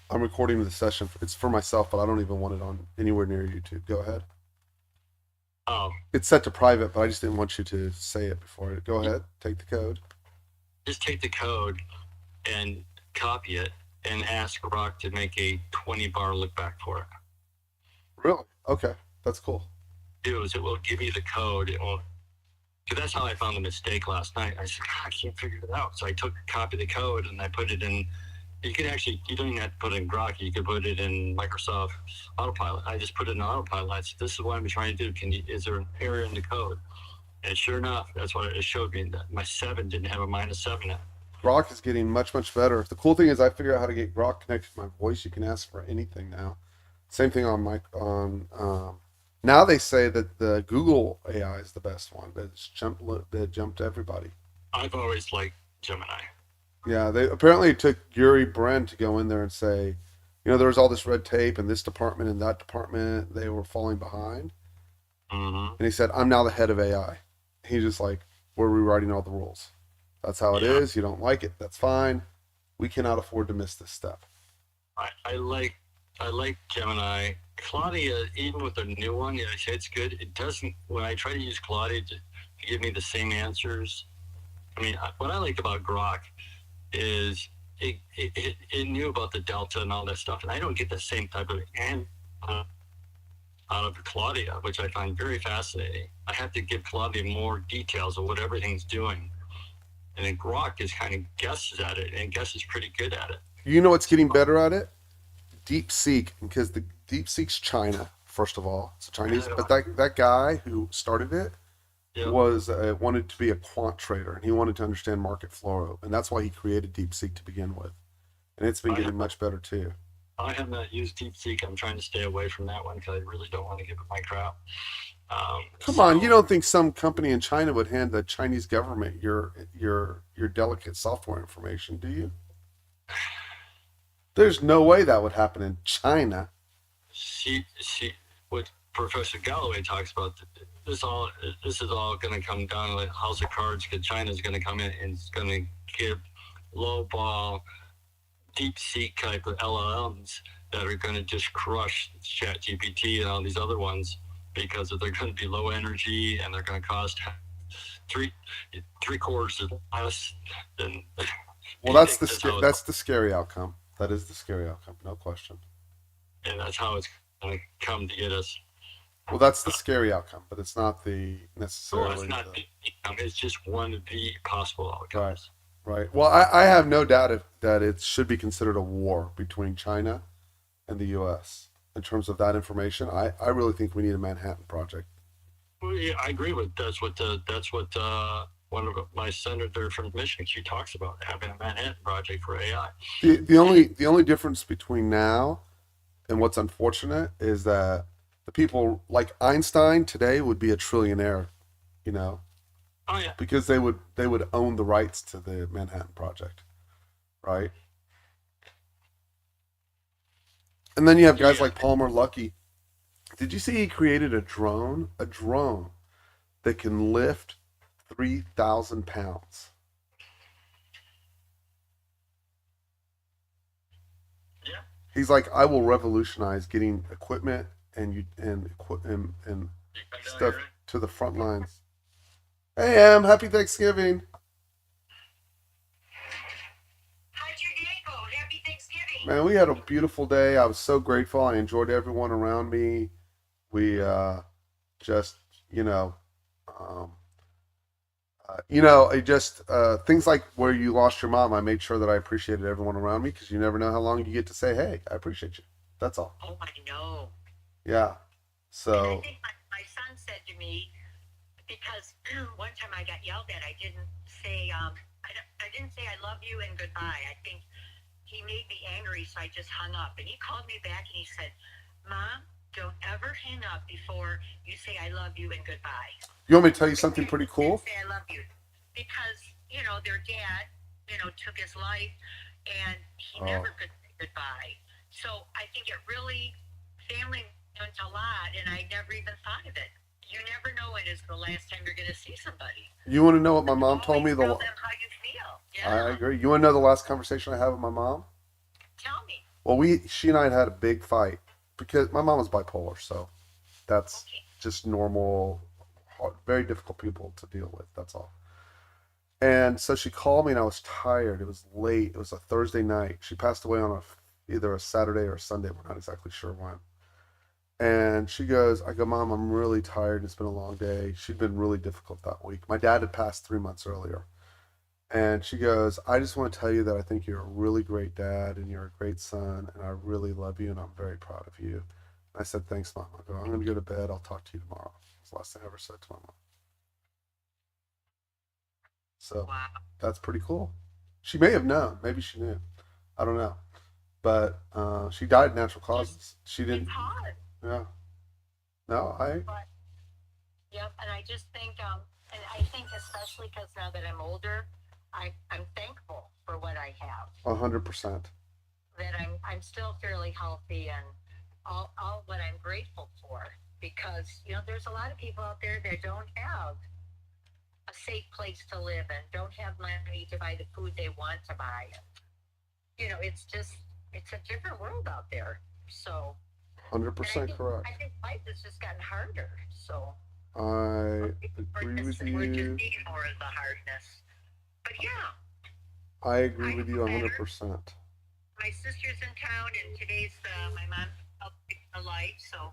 I'm recording the session. It's for myself, but I don't even want it on anywhere near YouTube. Go ahead. Oh, It's set to private, but I just didn't want you to say it before. Go ahead. Take the code. just take the code and copy it and ask Rock to make a 20 bar look back for it. Really? Okay. That's cool. It will give you the code. It won't. Because that's how I found the mistake last night. I said, God, I can't figure it out. So I took a copy of the code and I put it in. You can actually, you don't even have to put it in Grok. You could put it in Microsoft Autopilot. I just put it in Autopilot. I said, this is what I'm trying to do. Is there an error in the code? And sure enough, that's what it showed me. That my 7 didn't have a -7 in it. Grok is getting much, much better. The cool thing is I figured out how to get Grok connected to my voice. You can ask for anything now. Same thing on my now they say that the Google AI is the best one. That jumped everybody. I've always liked Gemini. Yeah, they apparently took Yuri Bren to go in there and say, there was all this red tape in this department and that department. They were falling behind. Mm-hmm. And he said, I'm now the head of AI. He's just like, we're rewriting all the rules. That's how it Yeah, is. You don't like it. That's fine. We cannot afford to miss this step. I like I like Gemini. Claudia, even with the new one, yeah, it's good. It doesn't. When I try to use Claudia to give me the same answers, I mean, what I like about Grok is it knew about the delta and all that stuff, and I don't get the same type of and out of Claudia, which I find very fascinating. I have to give Claudia more details of what everything's doing, and then Grok just kind of guesses at it and guesses pretty good at it. You know what's getting better at it? Deep Seek, because the Deep Seek's China, first of all. It's a Chinese, but that guy who started it Yep. was wanted to be a quant trader, and he wanted to understand market flow, and that's why he created Deep Seek to begin with. And it's been I getting have much better too. I have not used DeepSeek. I'm trying to stay away from that one because I really don't want to give it my crap. Come on, you So don't think some company in China would hand the Chinese government your delicate software information, do you? There's no way that would happen in China. she what Professor Galloway talks about. This is all going to come down to House of Cards because China's going to come in and it's going to give low ball deep seek type of LLMs that are going to just crush ChatGPT and all these other ones because they're going to be low energy and they're going to cost three three quarters less than Well, that's that's how it's that's the scary outcome. That is the scary outcome, no question. and that's how it's going to come to get us. Well, that's the scary outcome, but it's not the Oh, it's necessarily not the the outcome. It's just one of the possible right, outcomes. right. Well, I have no doubt that it should be considered a war between China and the U.S. in terms of that information. I really think we need a Manhattan Project. Well, yeah, I agree with that's what one of my senator from Michigan she talks about having a Manhattan Project for AI. The only difference between now and what's unfortunate is that the people like Einstein today would be a trillionaire, you know, Oh yeah, because they would own the rights to the Manhattan Project, right? And then you have guys yeah, like Palmer Luckey. Did you see he created a drone that can lift 3,000 pounds? yeah. He's like, I will revolutionize getting equipment and You come down here, stuff right? to the front lines. Hey, Em, happy Thanksgiving. How'd your day go? Happy Thanksgiving. Man, we had a beautiful day. I was so grateful. I enjoyed everyone around me. We just, you know, um, it just things like where you lost your mom. I made sure that I appreciated everyone around me because you never know how long you get to say, "Hey, I appreciate you." That's all. Oh, I know. Yeah. And I So, think my son said to me, because one time I got yelled at, I didn't say, I didn't say I love you and goodbye. I think he made me angry, so I just hung up. And he called me back and he said, Mom, don't ever hang up before you say I love you and goodbye. you want me to tell you Every something time pretty he said, cool? say I love you. Because, their dad, took his life and he Oh, never could say goodbye. So I think it really, family meant a lot, and I never even thought of it. You never know when is the last time you're going to see somebody. you want to know what my mom told Always me? tell them how you feel. I Yeah. agree. You want to know the last conversation I had with my mom? Tell me. Well, she and I had a big fight because my mom was bipolar, so that's Okay. just normal, very difficult people to deal with. That's all. And so she called me, and I was tired. It was late. It was a Thursday night. She passed away on either a Saturday or a Sunday. We're not exactly sure when. And she goes, I go, Mom, I'm really tired. It's been a long day. She'd been really difficult that week. My dad had passed 3 months earlier. And she goes, I just want to tell you that I think you're a really great dad and you're a great son. And I really love you and I'm very proud of you. And I said, Thanks, Mom. I go, I'm going to go to bed. I'll talk to you tomorrow. That's the last thing I ever said to my mom. So Wow. that's pretty cool. She may have known. Maybe she knew. I don't know. But she died natural causes. She It's didn't, hard. yeah. No, I But yep, and I just think, and I think especially because now that I'm older, I'm thankful for what I have. 100%. That I'm still fairly healthy and all what I'm grateful for because there's a lot of people out there that don't have a safe place to live and don't have money to buy the food they want to buy. It's a different world out there. So, and 100% correct. I think life has just gotten harder. So I we're agree with we're just you. seeing more of the hardness. But yeah, I agree I with you feel better. 100%. My sister's in town, and today's my mom's a life, so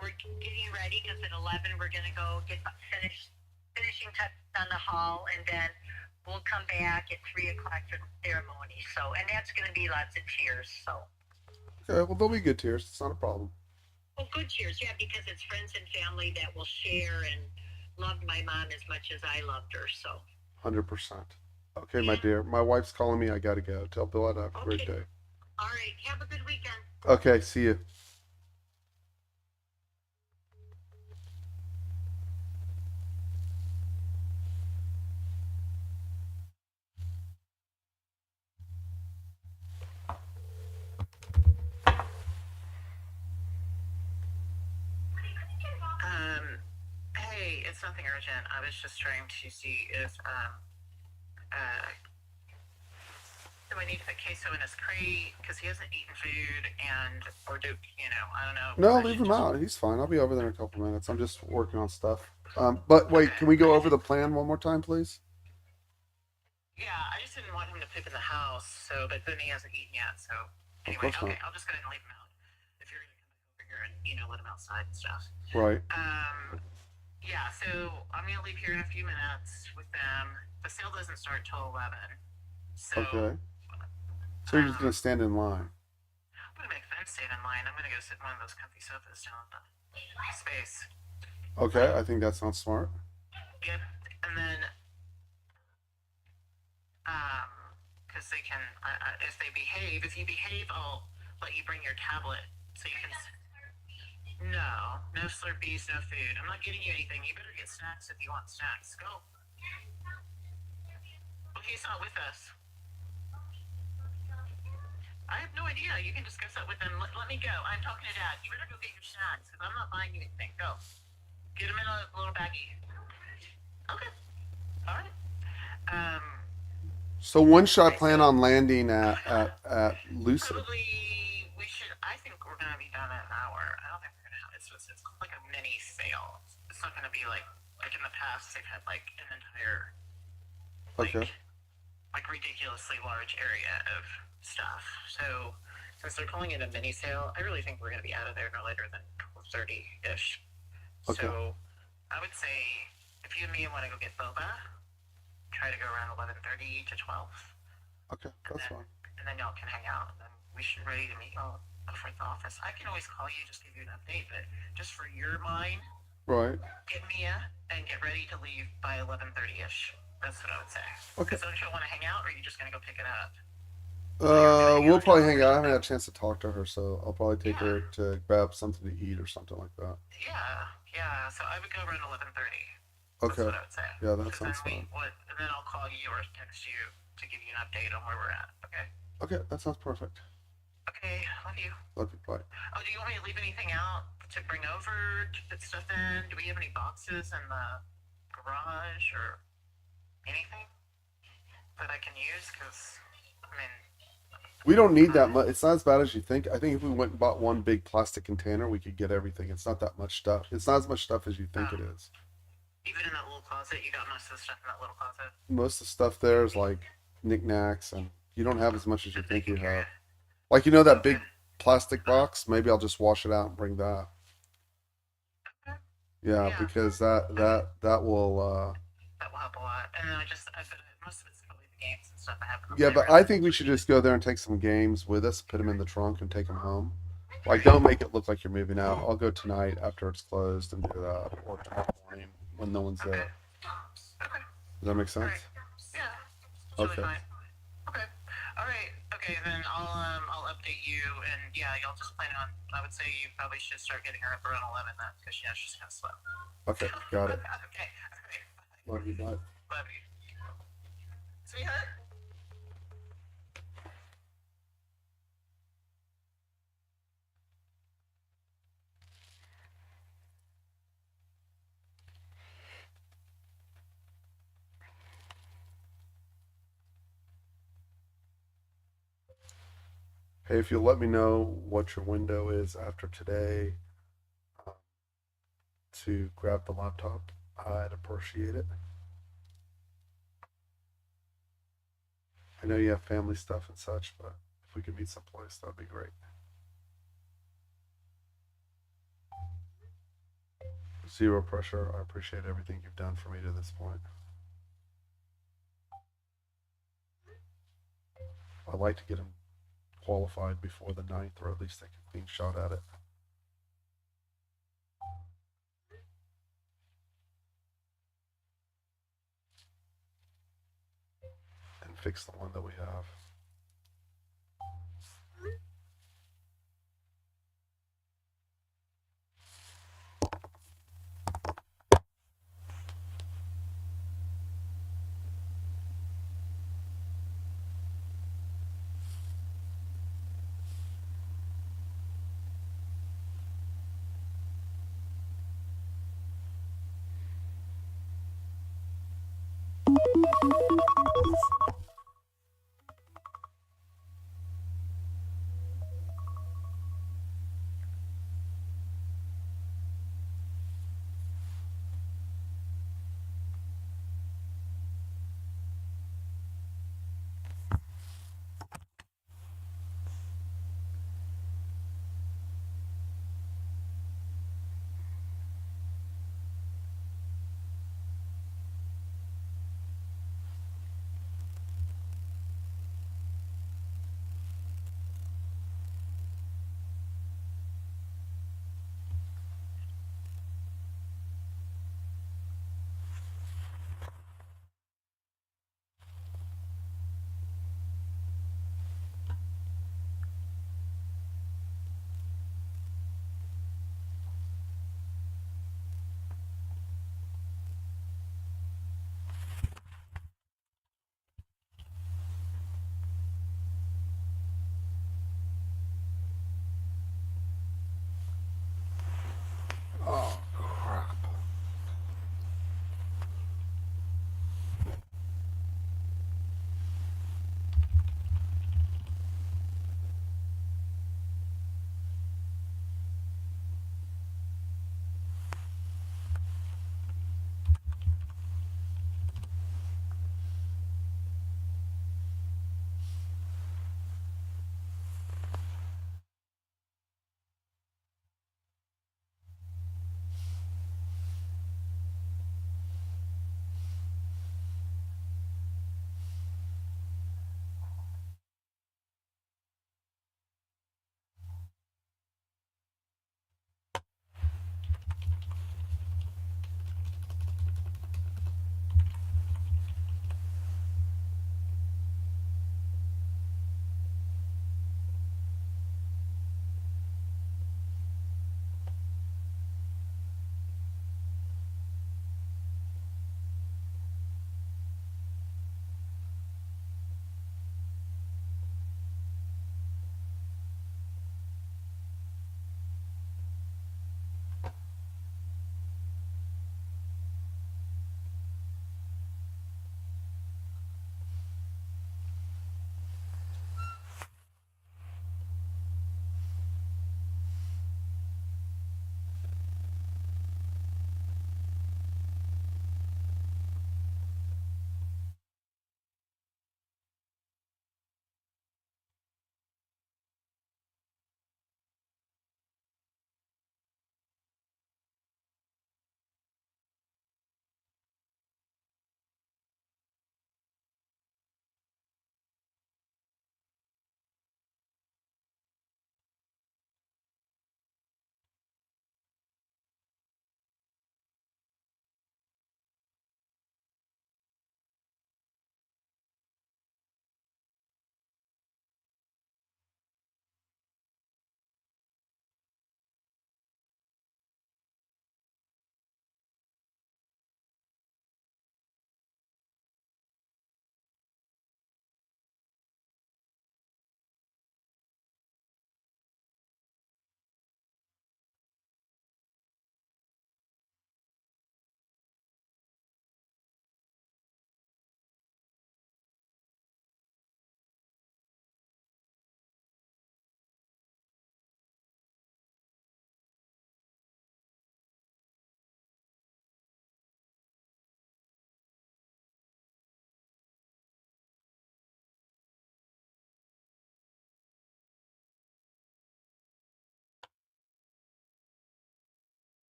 we're getting ready because at 11 we're gonna go get finishing touches on the hall, and then we'll come back at 3 o'clock for the ceremony. So, and that's gonna be lots of tears. So, Okay, well, there'll be good tears. It's not a problem. well, good tears, yeah, because it's friends and family that will share and love my mom as much as I loved her. So, 100%. Okay, my yeah, dear. My wife's calling me. I got to go. Tell Bill I'd have a great okay, day. all right. Have a good weekend. Okay, see you. Um, hey, it's nothing urgent. I was just trying to see if do I need to put queso in his crate because he hasn't eaten food or do I don't know. No, I leave should him just out. He's fine. I'll be over there in a couple minutes. I'm just working on stuff. But wait, okay. can we go over the plan one more time, please? Yeah, I just didn't want him to poop in the house. So, but then he hasn't eaten yet. So Of anyway, course okay, not. I'll just go ahead and leave him out. If you're gonna come over here and let him outside and stuff. Right. Yeah. So I'm gonna leave here in a few minutes with them. The sale doesn't start till 11. So Okay. So you're just going to um, stand in line. I'm gonna make them stand in line. I'm gonna go sit in one of those comfy sofas down in the space. Okay, I think that sounds smart. Yep. And then, because they can, if they behave, if you behave, I'll let you bring your tablet so you can. No Slurpees, no food. I'm not getting you anything. You better get snacks if you want snacks. Go. Well, he's not with us. I have no idea. You can just go sit with him. Let me go. I'm talking to Dad. You better go get your snacks because I'm not buying you anything. Go. Get him in a little baggie. Okay. All right. Um. So when should I Okay. plan So on landing at Lucid? probably we should. I think we're gonna be done in an hour. I don't think we're gonna have. It's like a mini sale. It's not gonna be like in the past they've had like an entire Okay. like ridiculously large area of stuff. So since they're calling it a mini sale, I really think we're going to be out of there no later than 12:30 ish. Okay. So I would say if you and me want to go get boba, try to go around 11:30 to 12, Okay, that's fine. and then y'all can hang out, and then we should ready to meet y'all over at the office. I can always call you, just give you an update, but just for your mind, Right. get Mia and get ready to leave by 11:30 ish. That's what I would say. Okay. Because don't you want to hang out, or are you just gonna go pick it up? We'll probably hang out. I haven't had a chance to talk to her, so I'll probably take her to grab something to eat or something like that. Yeah. So I would go around 11:30. Okay. That's what I would say. Yeah, that sounds fine. fine. And then I'll call you or text you to give you an update on where we're at. Okay. Okay, that sounds perfect. Okay. Love you. Love you. Bye. Oh, do you want me to leave anything out to bring over to put stuff in? Do we have any boxes in the garage or anything that I can use? Because I mean, We don't need that much. It's not as bad as you think. I think if we went and bought one big plastic container, we could get everything. It's not that much stuff. It's not as much stuff as you think it is. Even in that little closet, you got most of the stuff in that little closet. Most of the stuff there is like knickknacks, and you don't have as much as you That they think you can carry have. it. Like, you know, that Okay. big plastic box? Maybe I'll just wash it out and bring that. Okay. Yeah, Yeah. because that will That will help a lot. And then I said most of it's probably the games and stuff I have in the yeah, but playroom. I think we should just go there and take some games with us, put them in the trunk and take them home. Like, don't make it look like you're moving out. I'll go tonight after it's closed and do that, or tomorrow morning when no one's Okay. there. Okay. Does that make All sense? right. Yeah. It's really Okay. fine. Okay. All right. Okay. Then I'll update you, and yeah, y'all just plan on. I would say you probably should start getting her up around 11 then, because yeah, she's kind of slow. Okay, got it. Okay. All right. Love you, bye. Love you, sweetheart. Hey, if you'll let me know what your window is after today uh, to grab the laptop, I'd appreciate it. I know you have family stuff and such, but if we could meet someplace, that'd be great. Zero pressure. I appreciate everything you've done for me to this point. I'd like to get him qualified before the 9th, or at least take a clean shot at it. And fix the one that we have.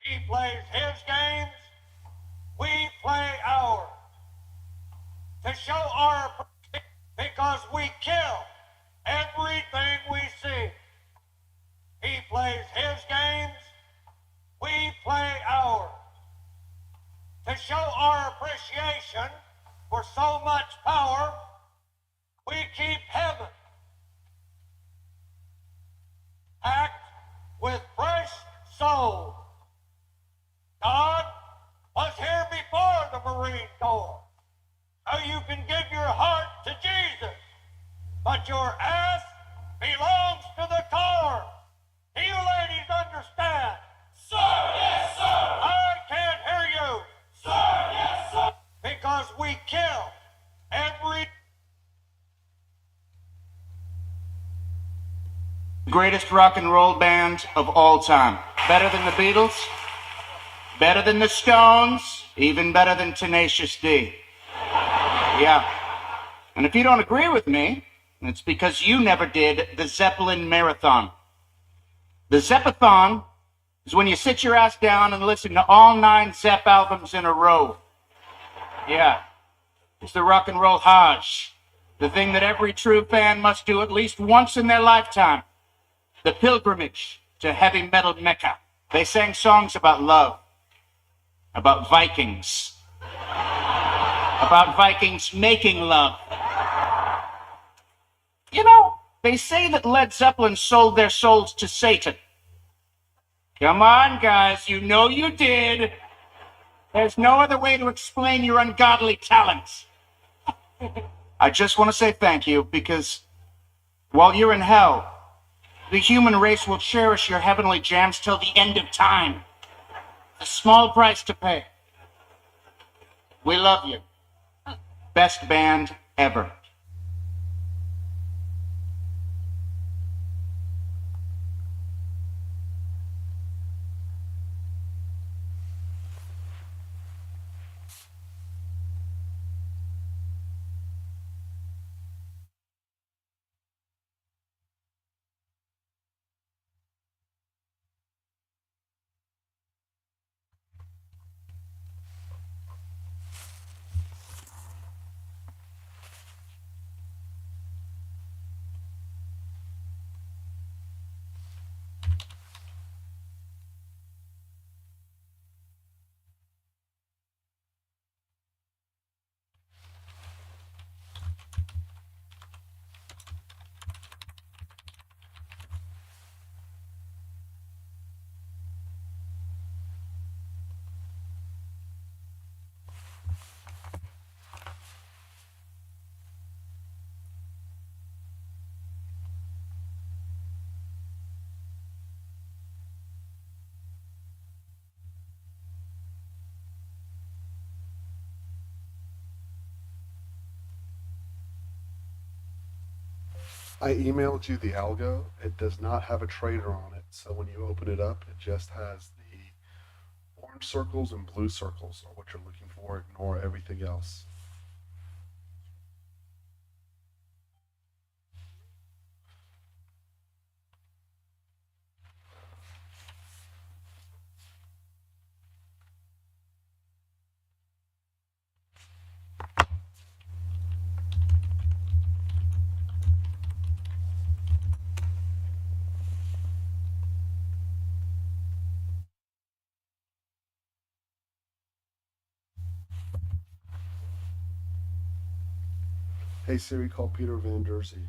He plays his games, we play ours. To show our because we kill everything we see. He plays his games, we play ours. To show our appreciation for so much power, we keep heaven packed with fresh souls. God was here before the Marine Corps. So you can give your heart to Jesus, but your ass belongs to the Corps. Do you ladies understand? Sir, yes, sir. I can't hear you. Sir, yes, sir. Because we kill every... Greatest rock and roll band of all time. Better than the Beatles, better than the Stones, even better than Tenacious D. Yeah. And if you don't agree with me, it's because you never did the Zeppelin Marathon. The Zeppathon is when you sit your ass down and listen to all 9 Zepp albums in a row. Yeah. It's the rock and roll Hajj. The thing that every true fan must do at least once in their lifetime. The pilgrimage to heavy metal Mecca. They sang songs about love, about Vikings, about Vikings making love. You know, they say that Led Zeppelin sold their souls to Satan. Come on, guys, you know you did. There's no other way to explain your ungodly talents. I just want to say thank you, because while you're in hell, the human race will cherish your heavenly jams till the end of time. A small price to pay. We love you. Best band ever. I emailed you the algo. It does not have a trader on it. So when you open it up, it just has the orange circles and blue circles are what you're looking for. Ignore everything else. Hey Siri, call Peter Van Dersey.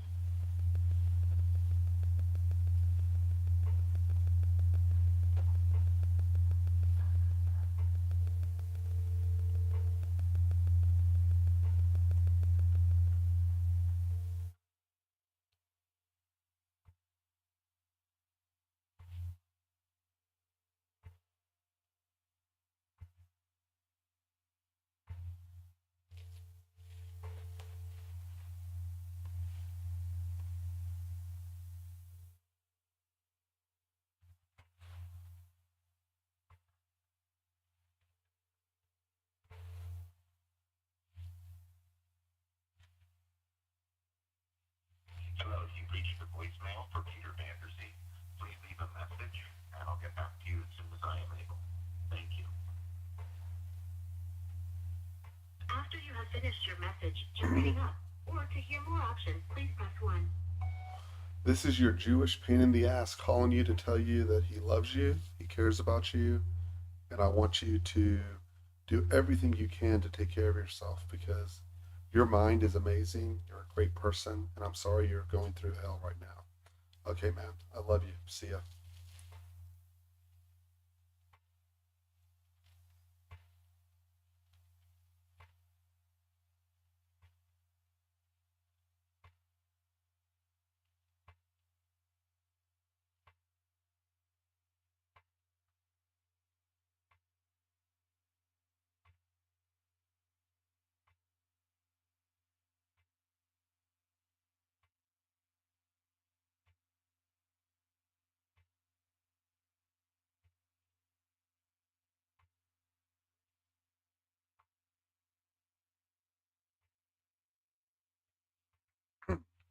Hello, you've reached the voicemail for Peter Van Dersey. Please leave a message, and I'll get back to you as soon as I am able. finished your message, just hang up. Or to hear more options, please press 1. This is your Jewish pain in the ass calling you to tell you that he loves you, he cares about you, and I want you to do everything you can to take care of yourself because your mind is amazing. You're a great person, and I'm sorry you're going through hell right now. Okay, man. I love you. See ya.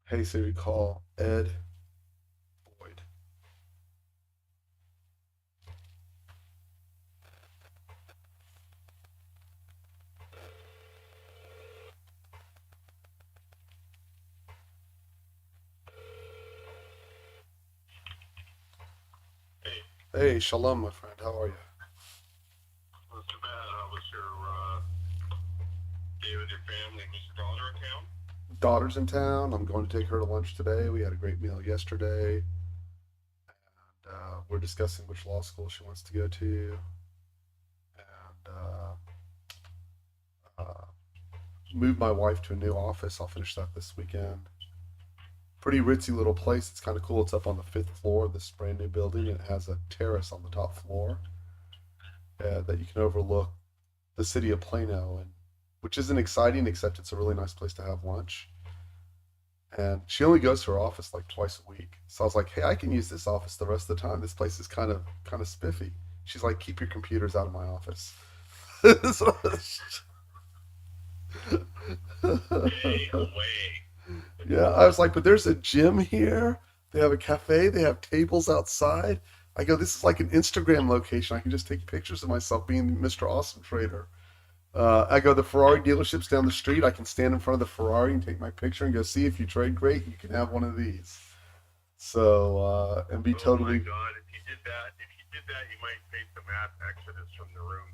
Hey Siri, call Ed Boyd. Hey, shalom, my friend. How are you? Not too bad. How was your day with your family? Was your daughter in town? Daughter's in town. I'm going to take her to lunch today. We had a great meal yesterday. We're discussing which law school she wants to go to. And moved my wife to a new office. I'll finish that this weekend. Pretty ritzy little place. It's kind of cool. It's up on the 5th floor of this brand new building. It has a terrace on the top floor that you can overlook the city of Plano, and which isn't exciting, except it's a really nice place to have lunch. And she only goes to her office like twice a week. So I was like, hey, I can use this office the rest of the time. This place is kind of spiffy. She's like, keep your computers out of my office. Hey, away. Yeah, I was like, but there's a gym here. They have a cafe. They have tables outside. I go, this is like an Instagram location. I can just take pictures of myself being Mr. Awesome Trader. I go, the Ferrari dealership's down the street. I can stand in front of the Ferrari and take my picture and go, see if you trade great, you can have one of these. So, and be Oh my totally. God! If you did that, you might face the mass exodus from the room.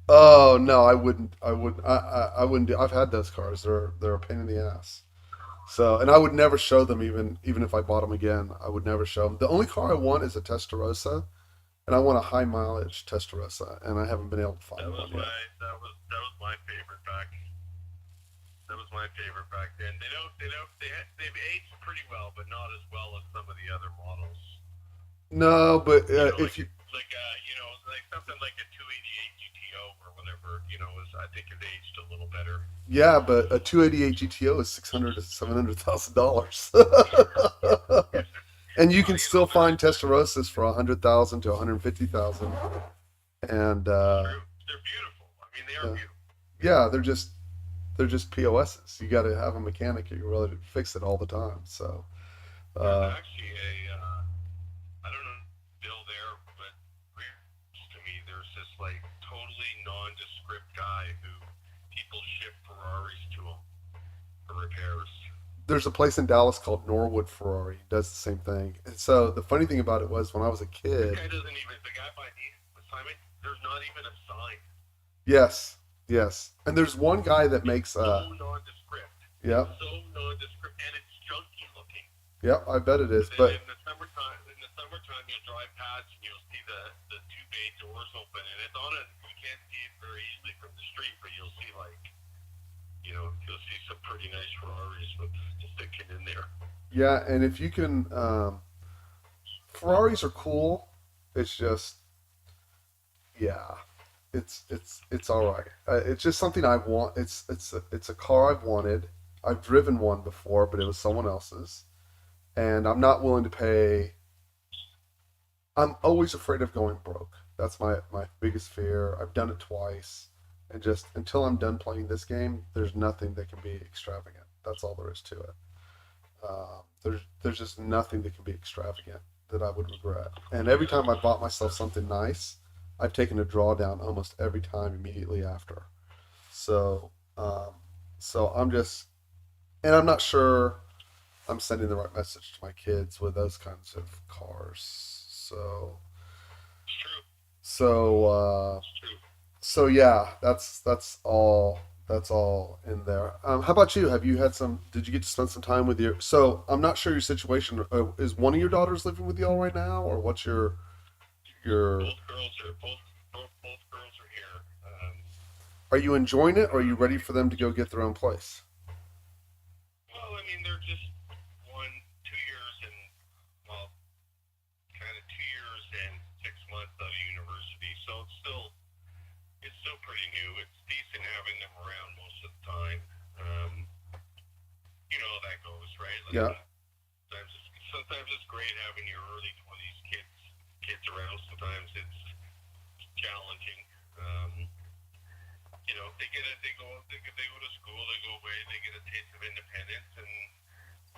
Oh no, I wouldn't. I wouldn't do. I've had those cars. They're a pain in the ass. So, and I would never show them even if I bought them again. I would never show them. The only car I want is a Testarossa, and I want a high mileage Testarossa, and I haven't been able to That find was one yet. that was my favorite back. That was my favorite back then. They've aged pretty well, but not as well as some of the other models. No, but You know, if like you, like something like a 288 GTO or whatever. I think it aged a little better. yeah, but a 288 GTO is 600 to $700,000, and you can still find Testarossas for 100,000 to 150,000, and True. They're beautiful. I mean, they are yeah, beautiful. yeah, they're just POSs. You got to have a mechanic who really to fix it all the time. So, There's uh, actually I don't know, still there, but to me, there's this like totally nondescript guy who people ship Ferraris to him for repairs. there's a place in Dallas called Norwood Ferrari. It does the same thing. And so the funny thing about it was when I was a This kid. guy doesn't even, the guy by me, Simon, there's not even a sign. Yes, yes. And there's one guy that makes So nondescript. yeah, So nondescript, and it's junky looking. yeah, I bet it is. But then But in the summertime, you'll drive past and you'll see the two bay doors open, and it's on a. You can't see it very easily from the street, but you'll see you'll see some pretty nice Ferraris with sticking in there. yeah, and if you can, Ferraris are cool. It's just yeah, it's all right. It's just something I want. It's a car I've wanted. I've driven one before, but it was someone else's, and I'm not willing to pay. I'm always afraid of going broke. That's my biggest fear. I've done it twice, and just until I'm done playing this game, there's nothing that can be extravagant. That's all there is to it. There's just nothing that can be extravagant that I would regret. And every time I bought myself something nice, I've taken a drawdown almost every time immediately after. So So and I'm not sure I'm sending the right message to my kids with those kinds of cars. It's true. So, uh, It's true. so yeah, that's all in there. How about you? Have you had some? Did you get to spend some time with your? So I'm not sure your situation. Is one of your daughters living with y'all right now, or what's your? Both girls are here. Are you enjoying it, or are you ready for them to go get their own place? Well, I mean, they're just 2 years and well, kind of 2 years and 6 months out of university, so it's still pretty new. It's decent having them around most of the time. Um, you know how that goes, right? Like Yeah, sometimes it's great having your early 20s kids around. Sometimes it's challenging. Um, they go to school, they go away, they get a taste of independence, and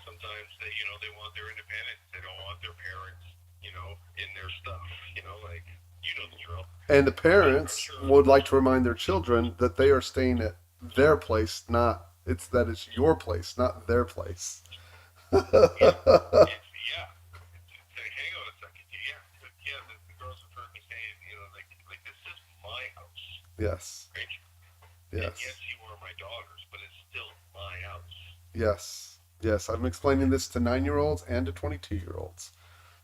sometimes they want their independence. They don't want their parents, in their stuff. Like the drill. and the I'm parents sure. would like to remind their children that they are staying at their place, not it's your place, not their place. Yeah, it's like, hang on a second. Yeah. The girls have heard me say, like this is my house, Yes, right? And yes, yes, you are my daughters, but it's still my house. yes, yes. I'm explaining this to 9-year-olds and to 22-year-olds.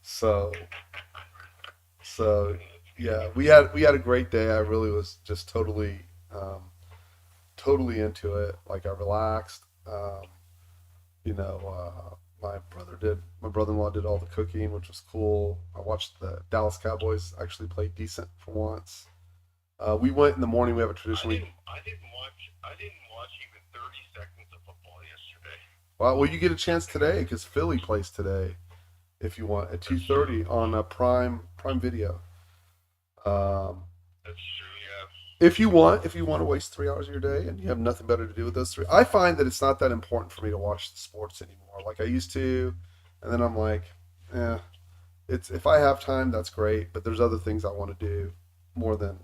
So, so yeah, we had a great day. I really was just totally into it. Like I relaxed. My brother-in-law did all the cooking, which was cool. I watched the Dallas Cowboys actually play decent for once. We went in the morning. We have a tradition. I didn't watch even 30 seconds of football yesterday. Well, you get a chance today because Philly plays today if you want at two That's true. thirty on Prime Video. Um, That's true. Yeah. if you want to waste 3 hours of your day and you have nothing better to do with those three, I find that it's not that important for me to watch the sports anymore, like I used to. And then I'm like, eh, it's if I have time, that's great, but there's other things I want to do more than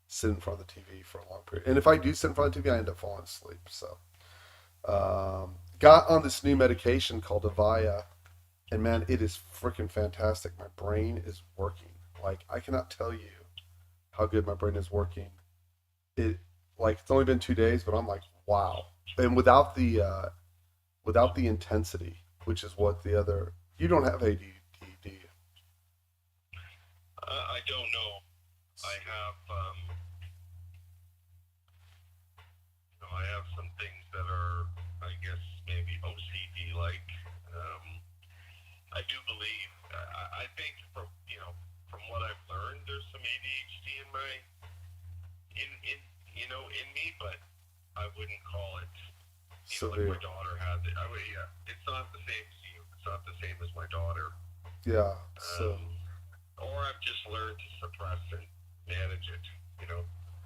sit in front of the TV for a long period. And if I do sit in front of the TV, I end up falling asleep. So, got on this new medication called Avaya, and man, it is freaking fantastic. My brain is working. Like I cannot tell you how good my brain is working. It like it's only been 2 days, but I'm like, wow. And without the intensity, which is what the other you don't have ADD, do you? I don't know. I have, I have some things that are, I guess, maybe OCD like. Um, I do believe. I think from what I've learned, there's some ADHD in me, but I wouldn't call it. Like my Severe. daughter had it. Yeah, it's not the same as you. It's not the same as my daughter. Yeah. Um, or I've just learned to suppress and manage it.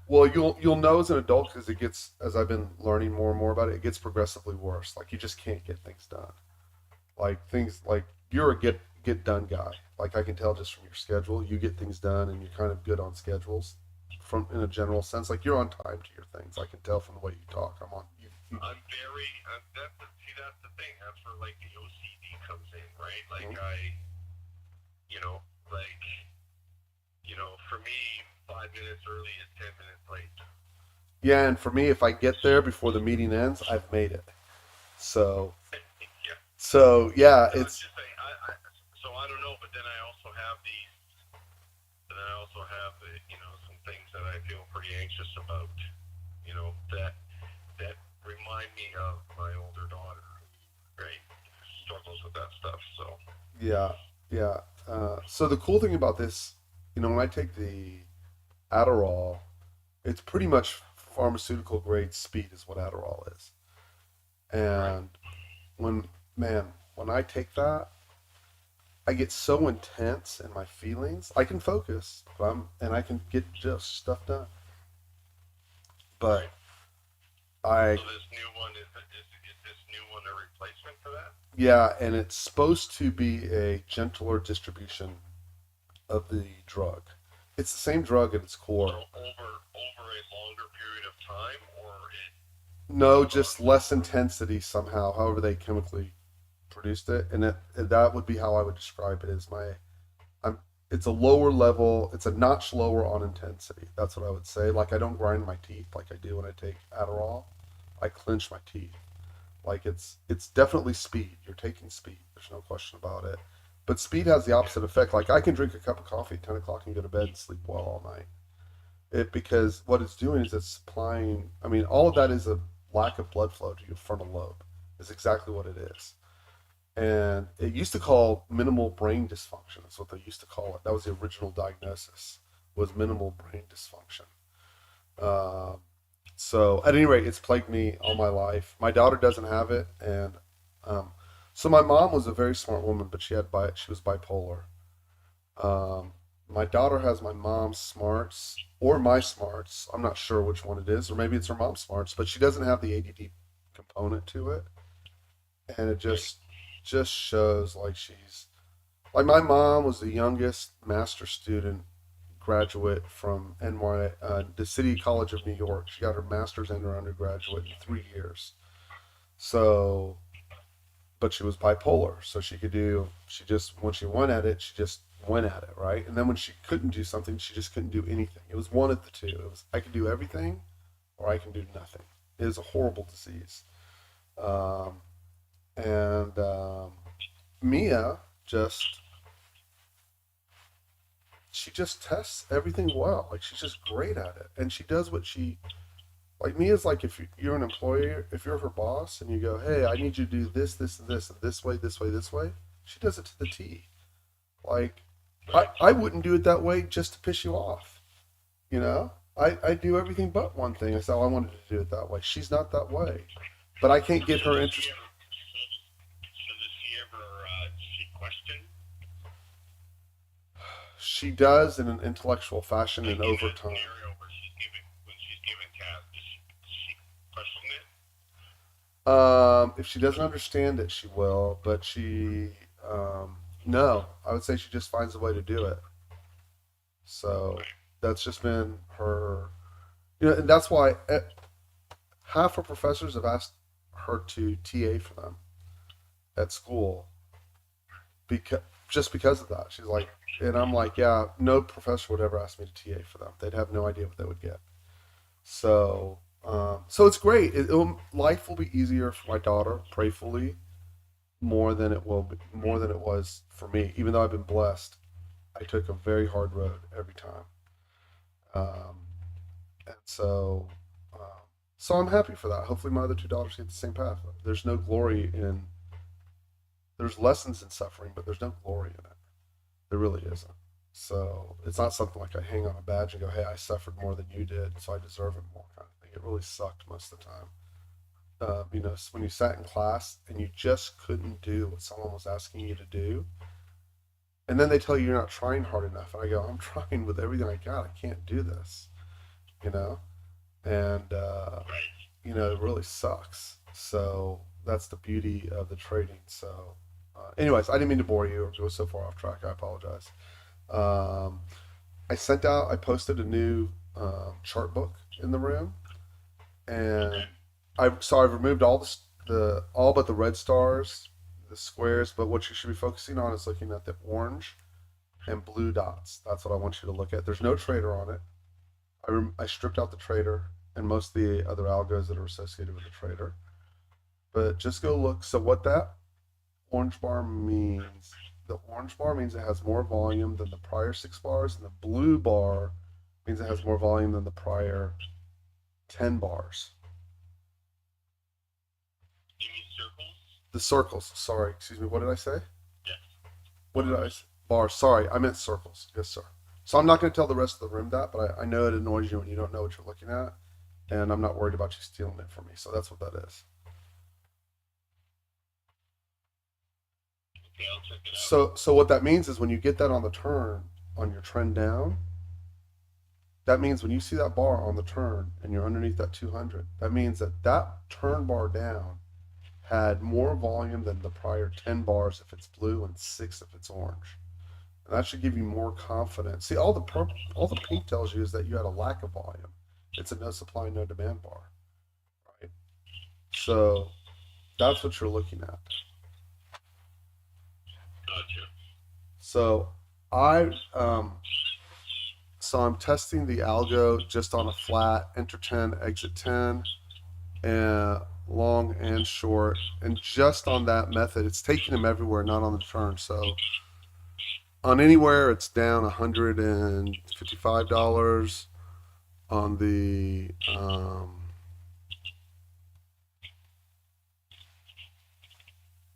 Well, you'll know as an adult because it gets as I've been learning more and more about it, it gets progressively worse. Like you just can't get things done. Like things like you're a get done guy. Like I can tell just from your schedule, you get things done and you're kind of good on schedules from in a general sense. Like you're on time to your things. I can tell from the way you talk. I'm on you I'm very. That's the thing. That's where like the OCD comes in, right? Like Mhm. you know, like for me, 5 minutes early is 10 minutes late. Yeah, and for me, if I get there before the meeting ends, I've made it. So Yeah. so yeah, No, it's it's just like so I don't know, but then I also have these. Then I also have some things that I feel pretty anxious about. That remind me of my older daughter, right? Struggles with that stuff. So yeah, yeah. So the cool thing about this, when I take the Adderall, it's pretty much pharmaceutical grade speed is what Adderall is. right. And when when I take that, I get so intense in my feelings. I can focus, and I can get just stuff done. But Right. I So this new one is this new one a replacement for that? yeah, and it's supposed to be a gentler distribution of the drug. It's the same drug at its So core. over a longer period of time, or No, just less intensity somehow, however they chemically produced it, and that would be how I would describe it. Is my I'm it's a lower level, it's a notch lower on intensity. That's what I would say. Like I don't grind my teeth like I do when I take Adderall. I clench my teeth. Like it's definitely speed. You're taking speed. There's no question about it. But speed has the opposite effect. Like I can drink a cup of coffee at 10 o'clock and go to bed and sleep well all night. It because what it's doing is it's supplying. I mean, all of that is a lack of blood flow to your frontal lobe. Is exactly what it is. And it used to call minimal brain dysfunction. That's what they used to call it. That was the original diagnosis. Was minimal brain dysfunction. Um, so at any rate, it's plagued me all my life. My daughter doesn't have it, and um, so my mom was a very smart woman, but she was bipolar. Um, my daughter has my mom's smarts or my smarts. I'm not sure which one it is, or maybe it's her mom's smarts, but she doesn't have the ADD component to it, and it just shows like she's like my mom was the youngest master student graduate from the City College of New York. She got her master's and her undergraduate in 3 years. So, but she was bipolar, so she just when she went at it, she just went at it, right? And then when she couldn't do something, she just couldn't do anything. It was one of the two. It was I can do everything, or I can do nothing. It is a horrible disease. Um, and Mia just she just tests everything well. Like she's just great at it, and she does what she like. Mia's like if you're an employer, if you're her boss, and you go, "Hey, I need you to do this, this, and this, and this way, this way, this way," she does it to the T. Like I wouldn't do it that way just to piss you off. You know, I do everything but one thing. That's how I wanted to do it that way. She's not that way, but I can't get her interest. So does she ever she question? She does in an intellectual fashion Like and in over that time. scenario where when she's giving tasks, does she question it? If she doesn't understand it, she will. But no, I would say she just finds a way to do it. So that's just been her, and that's why half her professors have asked her to TA for them at school because just because of that. She's like, and I'm like, yeah, no professor would ever ask me to TA for them. They'd have no idea what they would get. So it's great. Life will be easier for my daughter, prayfully, more than it was for me. Even though I've been blessed, I took a very hard road every time, um, and so I'm happy for that. Hopefully, my other two daughters get the same path. There's no glory in there's lessons in suffering, but there's no glory in it. There really isn't. So it's not something like I hang on a badge and go, "Hey, I suffered more than you did, so I deserve it more," kind of thing. It really sucked most of the time. When you sat in class and you just couldn't do what someone was asking you to do, and then they tell you you're not trying hard enough, and I go, "I'm trying with everything I got. I can't do this," you know, and it really sucks. So that's the beauty of the trading. So, anyways, I didn't mean to bore you or go so far off track. I apologize. Um, I posted a new chart book in the room, and I've removed all but the red stars, the squares. But what you should be focusing on is looking at the orange and blue dots. That's what I want you to look at. There's no trader on it. I stripped out the trader and most of the other algos that are associated with the trader. But just go look. So what that orange bar means, the orange bar means it has more volume than the prior 6 bars, and the blue bar means it has more volume than the prior 10 bars. You mean circles? The circles, sorry, excuse me, what did I say? Yes. What did I say? Bars, sorry, I meant circles. Yes, sir. So I'm not going to tell the rest of the room that, but I know it annoys you when you don't know what you're looking at, and I'm not worried about you stealing it from me. So that's what that is. Okay, I'll check it out. So what that means is when you get that on the turn on your trend down, that means when you see that bar on the turn and you're underneath that 200, that means that turn bar down had more volume than the prior 10 bars if it's blue and 6 if it's orange. And that should give you more confidence. See, all the pink tells you is that you had a lack of volume. It's a no supply, no demand bar, right? So that's what you're looking at. Gotcha. So I'm testing the algo just on a flat, enter 10, exit 10, and long and short, and just on that method, it's taking them everywhere, not on the turn. So on anywhere, it's down $155. On the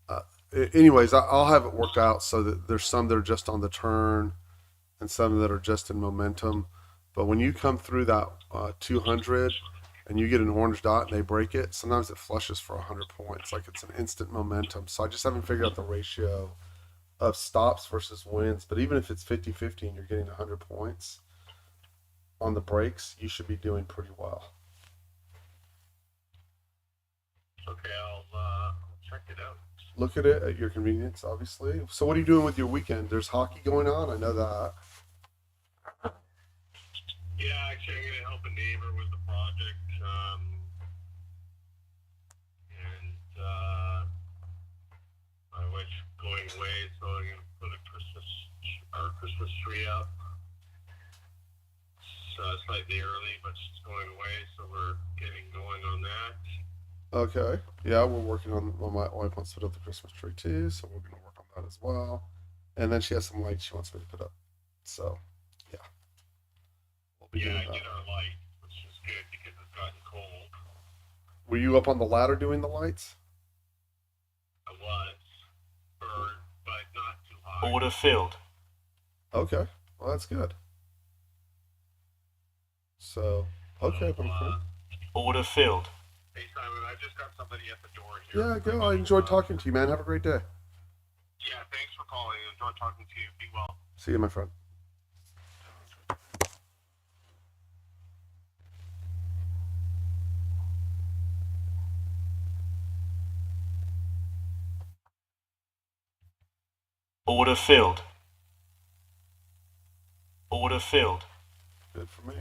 uh, anyways, I'll have it worked out so that there's some that are just on the turn and some that are just in momentum. But when you come through that 200 and you get an orange dot and they break it, sometimes it flushes for 100 points. Like it's an instant momentum. So I just haven't figured out the ratio of stops versus wins. But even if it's 50-50 and you're getting 100 points on the breaks, you should be doing pretty well. Okay, I'll check it out. Look at it at your convenience, obviously. So what are you doing with your weekend? There's hockey going on. I know that. Yeah, actually, I'm gonna help a neighbor with the project, and my wife's going away, so I'm gonna put our Christmas tree up. So slightly early, but she's going away, so we're getting going on that. Okay. Yeah, we're working on. Well, my wife wants to put up the Christmas tree too, so we're gonna work on that as well. And then she has some lights she wants me to put up. So, yeah, we'll be Yeah, doing I that. did our light, which is good because it's gotten cold. Were you up on the ladder doing the lights? I was, but not too high. Order filled. Okay. Well, that's good. So, okay, So, my friend. Order filled. hey Simon, I just got somebody at the door here. Yeah, go. I enjoyed talking to you, man. Have a great day. Yeah, thanks for calling. Enjoy talking to you. Be well. See you, my friend. Order filled. Order filled. Good for me.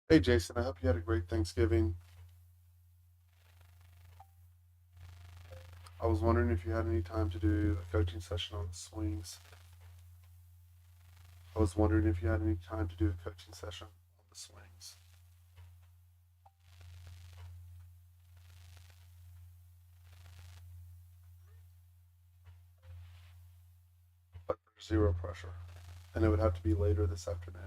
Hey, Jason. I hope you had a great Thanksgiving. I was wondering if you had any time to do a coaching session on the swings. I was wondering if you had any time to do a coaching session on the swings. Zero pressure. And it would have to be later this afternoon.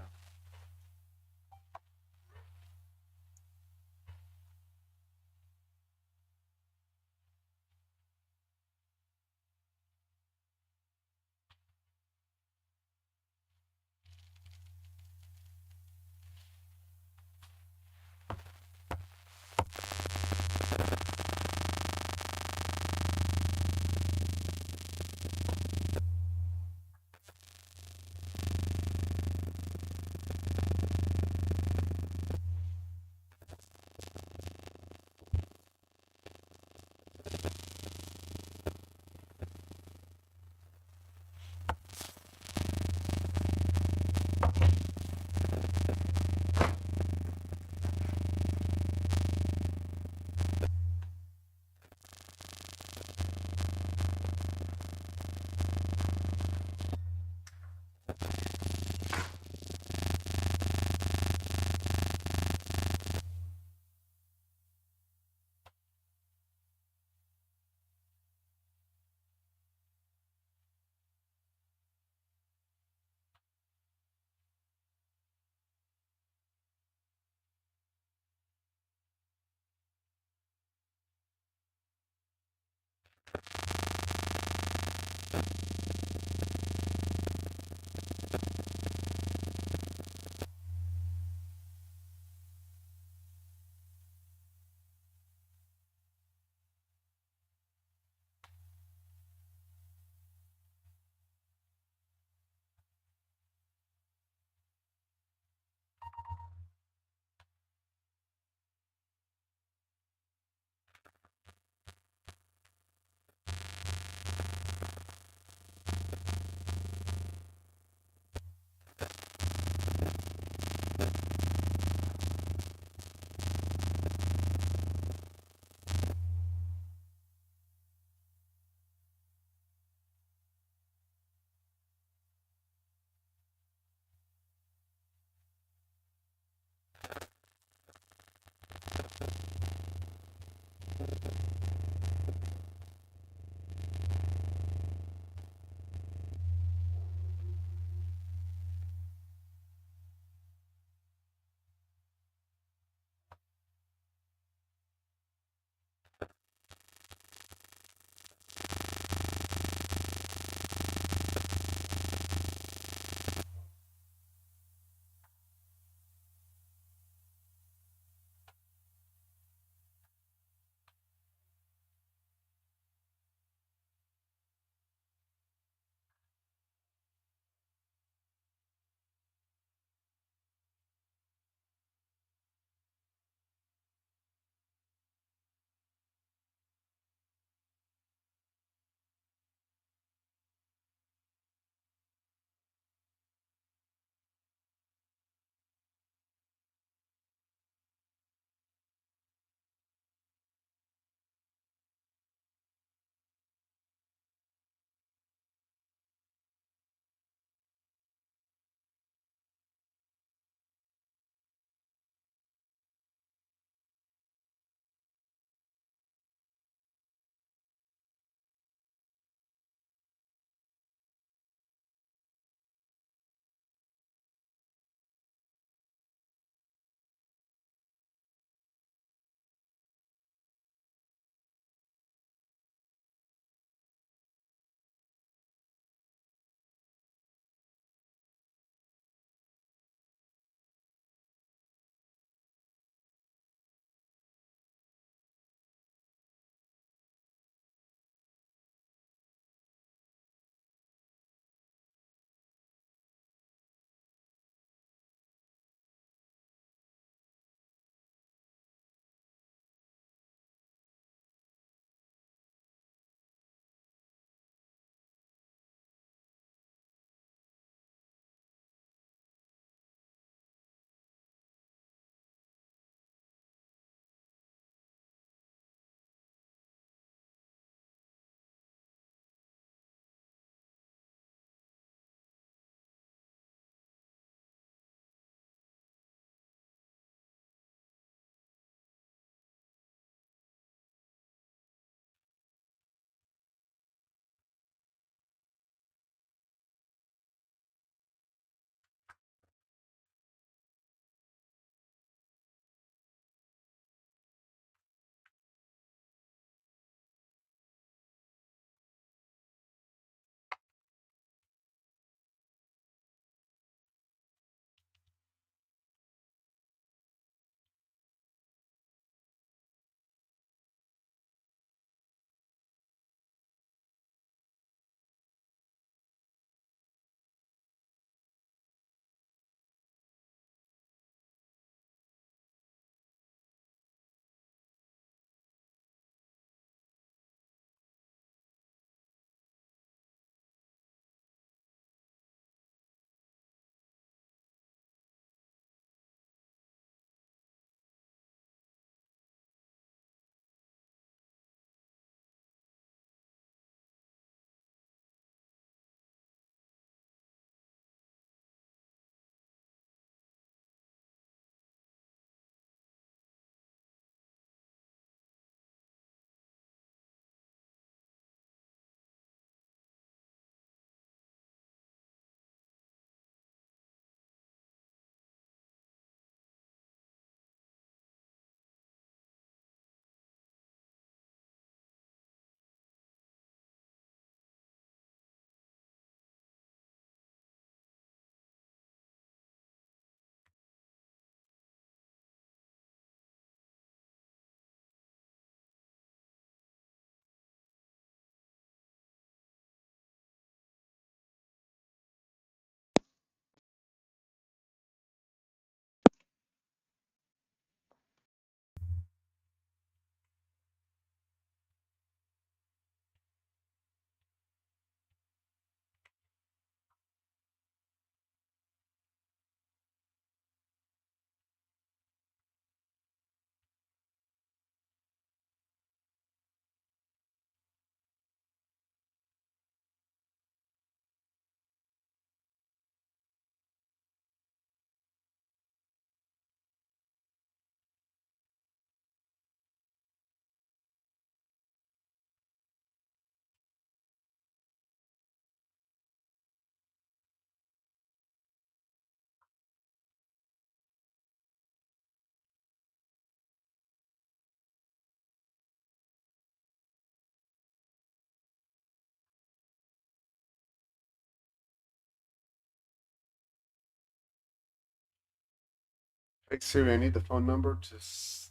Hey Siri, I need the phone number to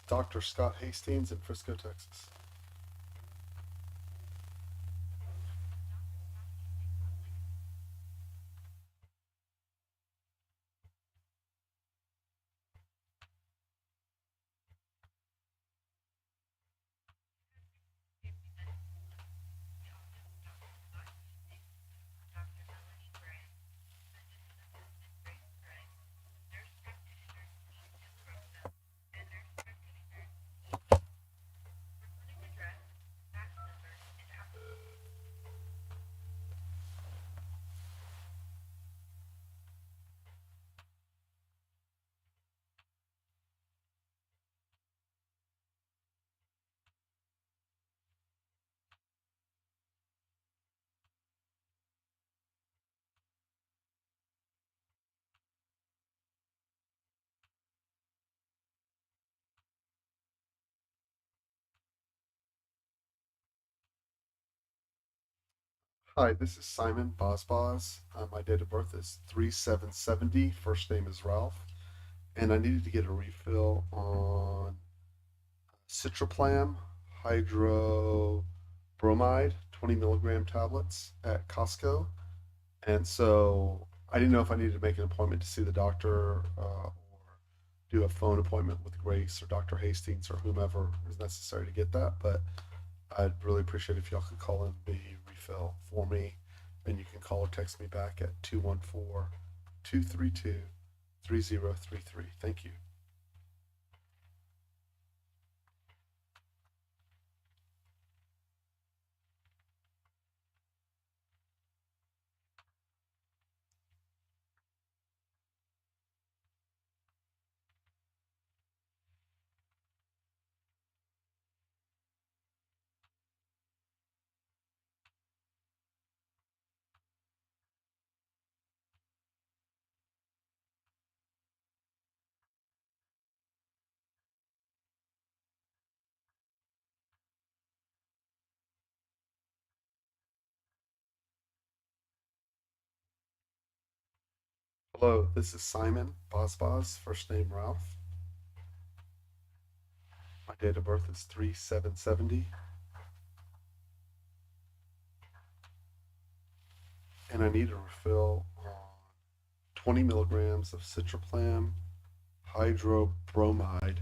Dr. Scott Hastings in Frisco, Texas. Hi, this is Simon Bosbos. My date of birth is 3770. First name is Ralph. And I needed to get a refill on Citraplam hydrobromide 20 milligram tablets at Costco. And so I didn't know if I needed to make an appointment to see the doctor or do a phone appointment with Grace or Dr. Hastings or whomever is necessary to get that. But I'd really appreciate if y'all could call in the refill for me. And you can call or text me back at 214 232 3033. Thank you. Hello, this is Simon Bosbos, first name Ralph. My date of birth is 3770. And I need a refill on 20 milligrams of Citraplam hydrobromide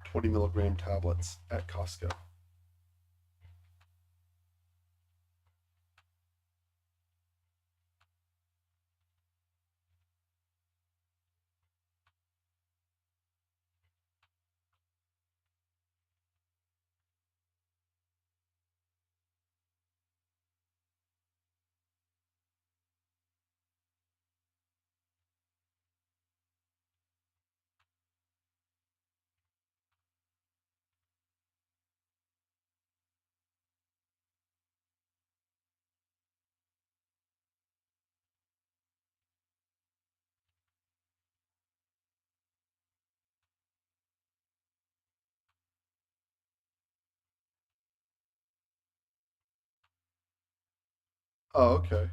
20 milligram tablets at Costco. Oh, okay.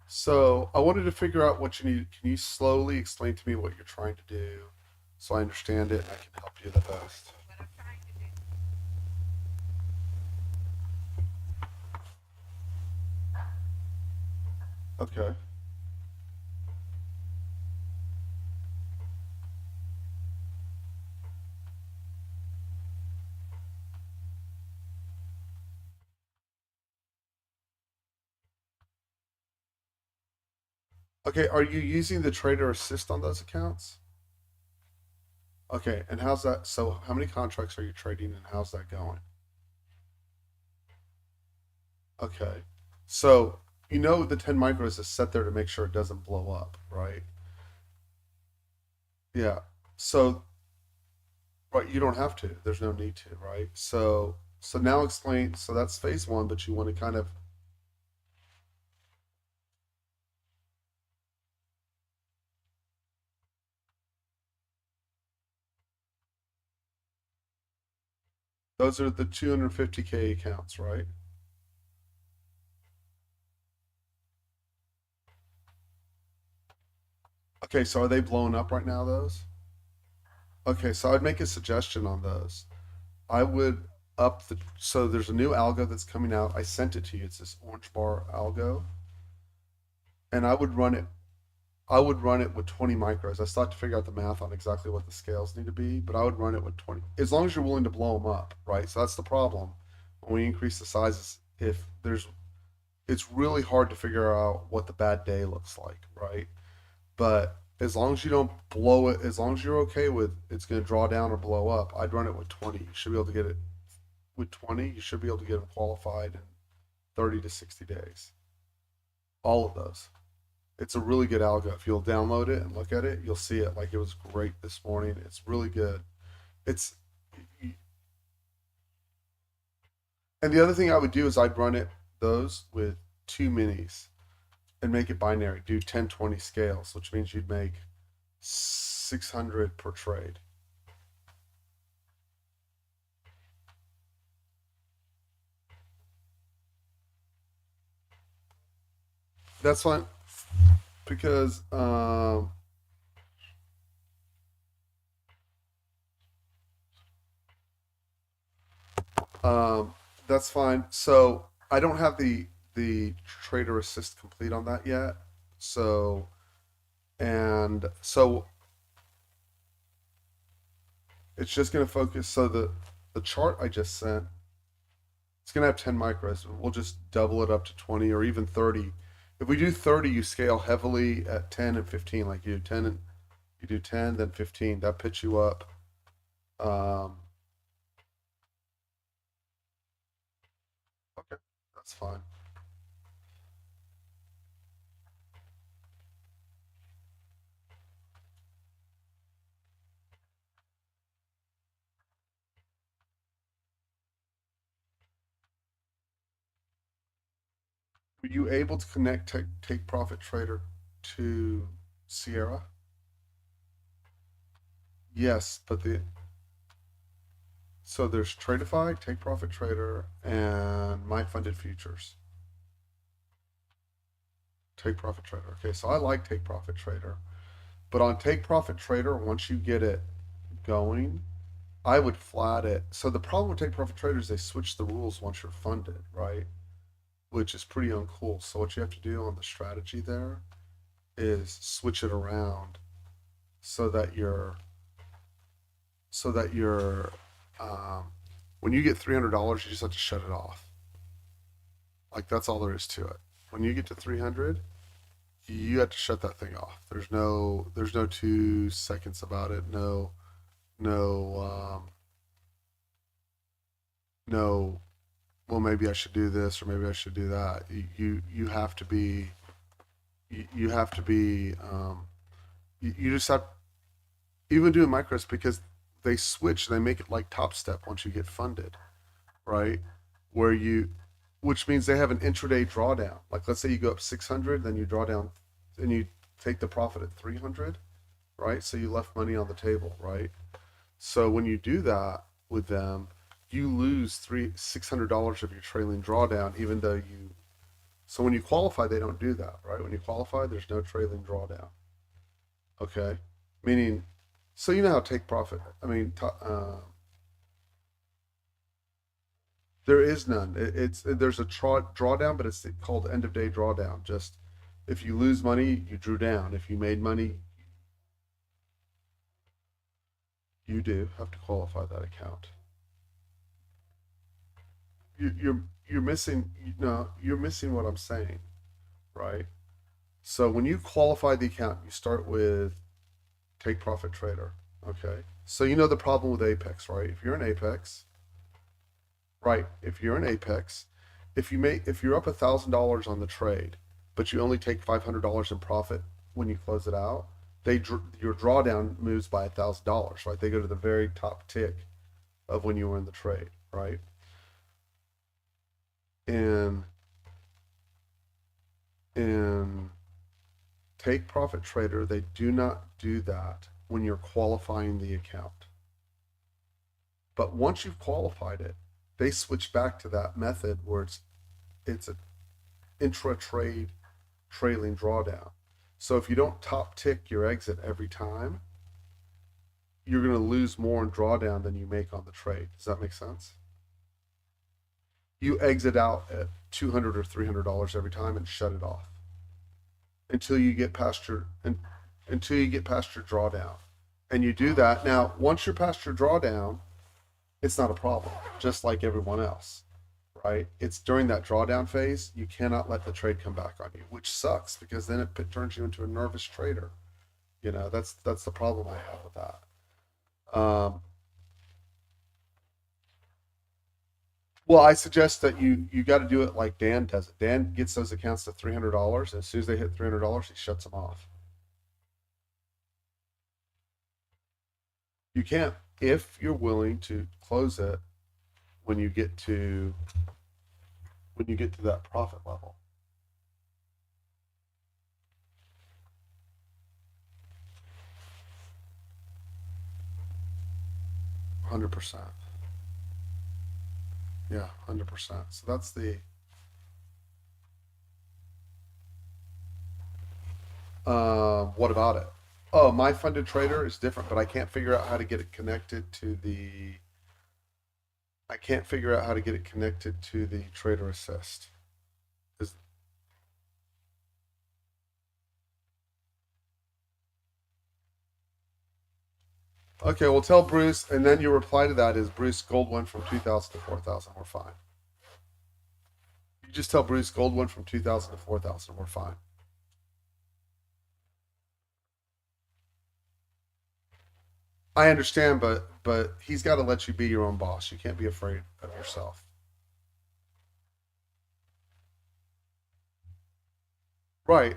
So I wanted to figure out what you need. Can you slowly explain to me what you're trying to do so I understand it and I can help you the best? Okay. Okay, are you using the Trader Assist on those accounts? Okay, and how's that? So how many contracts are you trading and how's that going? Okay. So you know the 10 micros is set there to make sure it doesn't blow up, right? Yeah. So right, you don't have to. There's no need to, right? So now explain. So that's phase one, but you want to kind of those are the 250K accounts, right? Okay, so are they blowing up right now, those? Okay, so I'd make a suggestion on those. I would up the so there's a new algo that's coming out. I sent it to you. It's this orange bar algo, and I would run it with 20 micros. I still have to figure out the math on exactly what the scales need to be, but I would run it with 20, as long as you're willing to blow them up, right? So that's the problem when we increase the sizes. If there's, it's really hard to figure out what the bad day looks like, right? But as long as you don't blow it, as long as you're okay with it's going to draw down or blow up, I'd run it with 20. You should be able to get it with 20. You should be able to get them qualified in 30 to 60 days. All of those. It's a really good algo. If you'll download it and look at it, you'll see it. Like, it was great this morning. It's really good. It's and the other thing I would do is I'd run it those with two minis and make it binary. Do 10-20 scales, which means you'd make 600 per trade. That's fine because Um, that's fine. So I don't have the trader assist complete on that yet. So and so it's just going to focus. So the chart I just sent, it's going to have 10 micros. We'll just double it up to 20 or even 30. If we do 30, you scale heavily at 10 and 15. Like you do 10 and you do 10, then 15. That puts you up. Okay, that's fine. Were you able to connect Take Profit Trader to Sierra? Yes, but so there's Tradeify, Take Profit Trader, and My Funded Futures. Take Profit Trader. Okay, so I like Take Profit Trader, but on Take Profit Trader, once you get it going, I would flat it. So the problem with Take Profit Trader is they switch the rules once you're funded, right? Which is pretty uncool. So what you have to do on the strategy there is switch it around so that you're so that you're when you get $300, you just have to shut it off. Like, that's all there is to it. When you get to 300, you have to shut that thing off. There's no 2 seconds about it. No. Well, maybe I should do this or maybe I should do that. You have to be you have to be you just have even doing micros because they switch. They make it like Top Step once you get funded, right? Where which means they have an intraday drawdown. Like, let's say you go up 600, then you draw down, and you take the profit at 300, right? So you left money on the table, right? So when you do that with them, you lose $600 of your trailing drawdown, even though you. So when you qualify, they don't do that, right? When you qualify, there's no trailing drawdown. Okay, meaning, so you know how Take Profit. I mean, there is none. There's a drawdown, but it's called end of day drawdown. Just if you lose money, you drew down. If you made money, you do have to qualify that account. You're missing. No, you're missing what I'm saying, right? So when you qualify the account, you start with Take Profit Trader. Okay. So you know the problem with Apex, right? If you're in Apex, right? If you're in Apex, if you're up $1,000 on the trade, but you only take $500 in profit when you close it out, your drawdown moves by $1,000, right? They go to the very top tick of when you were in the trade, right? And in Take Profit Trader, they do not do that when you're qualifying the account. But once you've qualified it, they switch back to that method where it's an intra trade trailing drawdown. So if you don't top tick your exit every time, you're going to lose more in drawdown than you make on the trade. Does that make sense? You exit out at $200 or $300 every time and shut it off until you get past your drawdown. And you do that. Now, once you're past your drawdown, it's not a problem, just like everyone else, right? It's during that drawdown phase, you cannot let the trade come back on you, which sucks because then it turns you into a nervous trader. You know, that's the problem I have with that. Well, I suggest that you got to do it like Dan does it. Dan gets those accounts to $300. As soon as they hit $300, he shuts them off. You can't, if you're willing to close it when you get to that profit level. $100%. Yeah, 100%. So that's the what about it? Oh, my funded trader is different, but I can't figure out how to get it connected to the trader assist. Is okay, well tell Bruce, and then your reply to that is Bruce, gold went from 2,000 to 4,000, we're fine. You just tell Bruce gold went from 2,000 to 4,000, we're fine. I understand, but he's got to let you be your own boss. You can't be afraid of yourself. Right.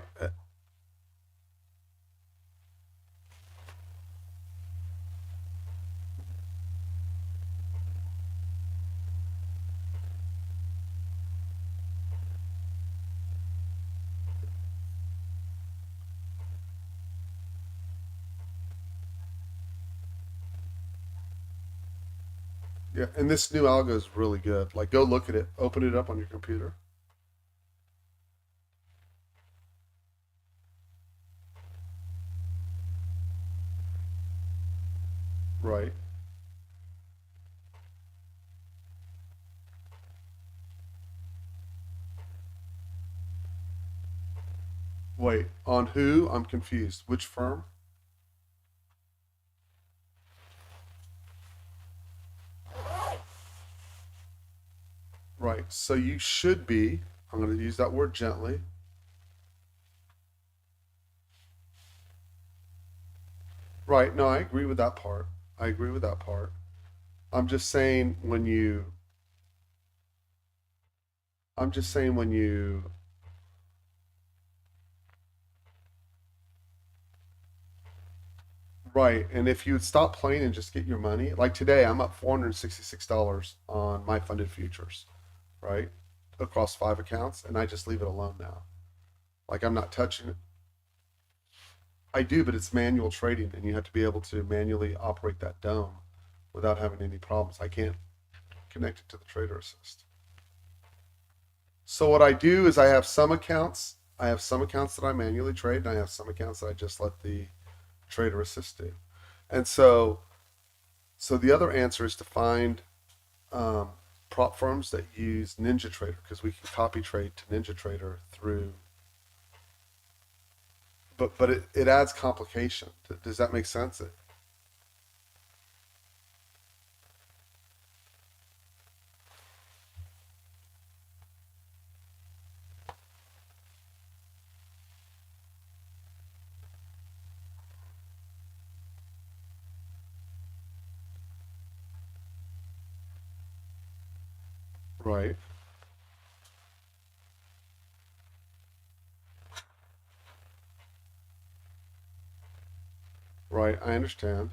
Yeah, and this new algo is really good. Like, go look at it. Open it up on your computer. Right. Wait, on who? I'm confused. Which firm? Right. So you should be, I'm going to use that word gently. Right. No, I agree with that part. I agree with that part. I'm just saying I'm just saying when you, right. And if you would stop playing and just get your money, like today, I'm up $466 on my funded futures, right? Across 5 accounts, and I just leave it alone now. Like I'm not touching it. I do, but it's manual trading, and you have to be able to manually operate that dome without having any problems. I can't connect it to the trader assist. So what I do is I have some accounts. I have some accounts that I manually trade, and I have some accounts that I just let the trader assist do. And so the other answer is to find prop firms that use NinjaTrader because we can copy trade to NinjaTrader through. But it adds complication. Does that make sense? Right. Right. I understand.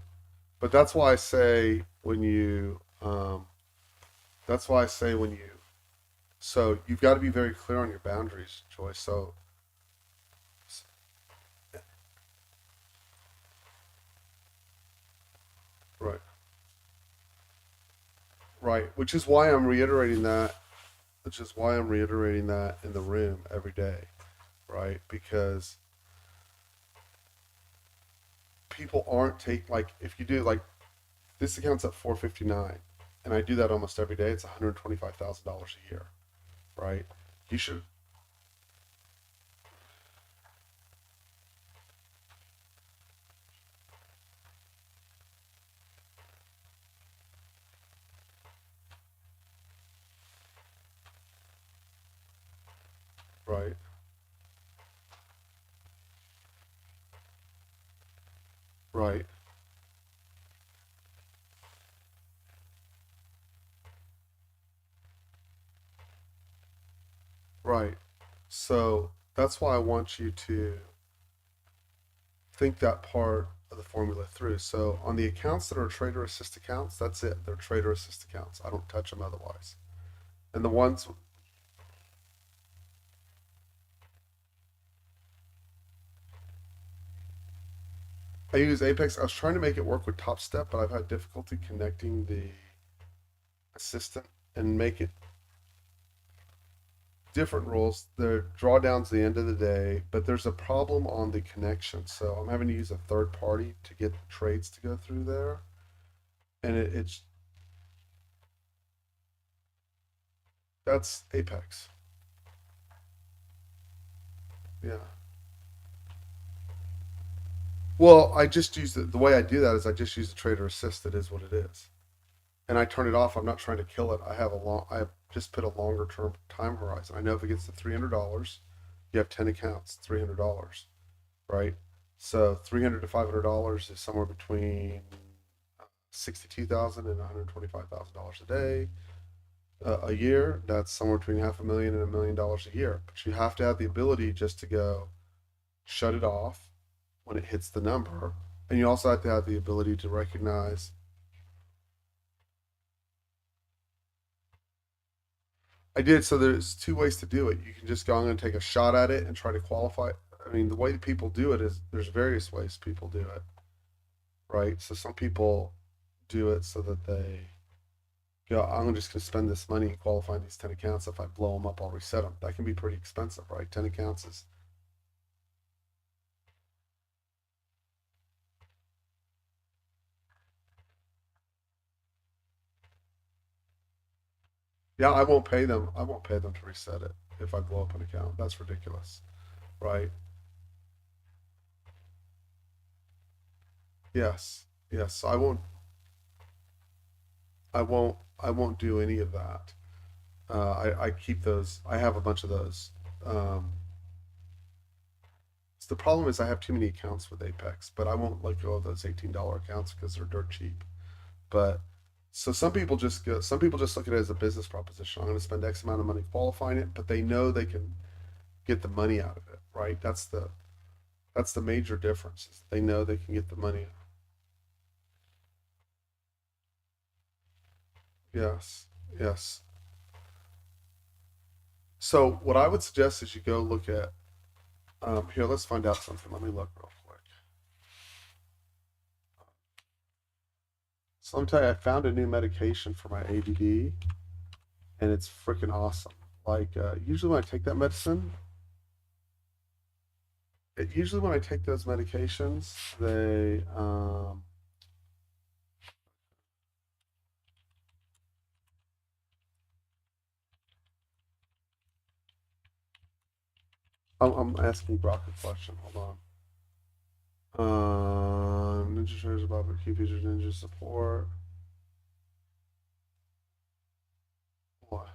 But that's why I say when you that's why I say when you so you've got to be very clear on your boundaries, Joyce. So right. Right. Which is why I'm reiterating that in the room every day, right? Because people aren't take like if you do like This account's at 459, and I do that almost every day. It's $125,000 a year, right? You should. Right, right, right. So that's why I want you to think that part of the formula through. So on the accounts that are trader assist accounts, that's it. They're trader assist accounts. I don't touch them otherwise. And the ones I use Apex, I was trying to make it work with Top Step, but I've had difficulty connecting the assistant and make it different rules. They're drawdowns the end of the day, but there's a problem on the connection. So I'm having to use a third party to get the trades to go through there. And it's that's Apex. Yeah. Well, I just use the way I do that is I just use the trader assist. It is what it is. And I turn it off. I'm not trying to kill it. I have just put a longer term time horizon. I know if it gets to $300, you have 10 accounts, $300, right? So 300 to $500 is somewhere between 62,000 and $125,000 a day, a year. That's somewhere between half a million and $1 million a year. But you have to have the ability just to go shut it off when it hits the number, and you also have to have the ability to recognize. I did. So there's two ways to do it. You can just go, I'm going to take a shot at it and try to qualify. I mean, the way that people do it is there's various ways people do it, right? So some people do it so that they go, I'm just going to spend this money qualifying these 10 accounts. If I blow them up, I'll reset them. That can be pretty expensive, right? 10 accounts is, yeah, I won't pay them. I won't pay them to reset it if I blow up an account. That's ridiculous, right? Yes. Yes. So I won't do any of that. I keep those. I have a bunch of those. Um, so the problem is I have too many accounts with Apex, but I won't let go of those $18 accounts because they're dirt cheap. But so some people just go, some people just look at it as a business proposition. I'm going to spend X amount of money qualifying it, but they know they can get the money out of it, right? That's the major difference. Is they know they can get the money. Yes, yes. So what I would suggest is you go look at here. Let's find out something. Let me look real quick. So let me tell you, I found a new medication for my ADD, and it's freaking awesome. Like usually when I take that medicine, usually when I take those medications, they I'm asking Brock a question. Hold on. Ninja shares about the key features Ninja support. What?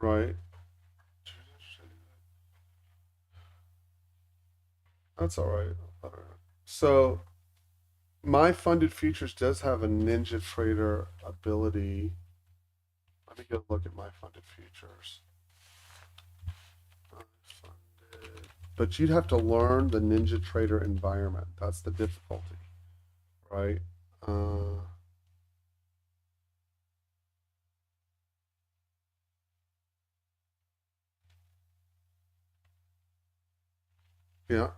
Right. That's all right. All right. So my funded futures does have a Ninja Trader ability. Let me go look at my funded futures. Funded. But you'd have to learn the Ninja Trader environment. That's the difficulty, right? Uh, yeah.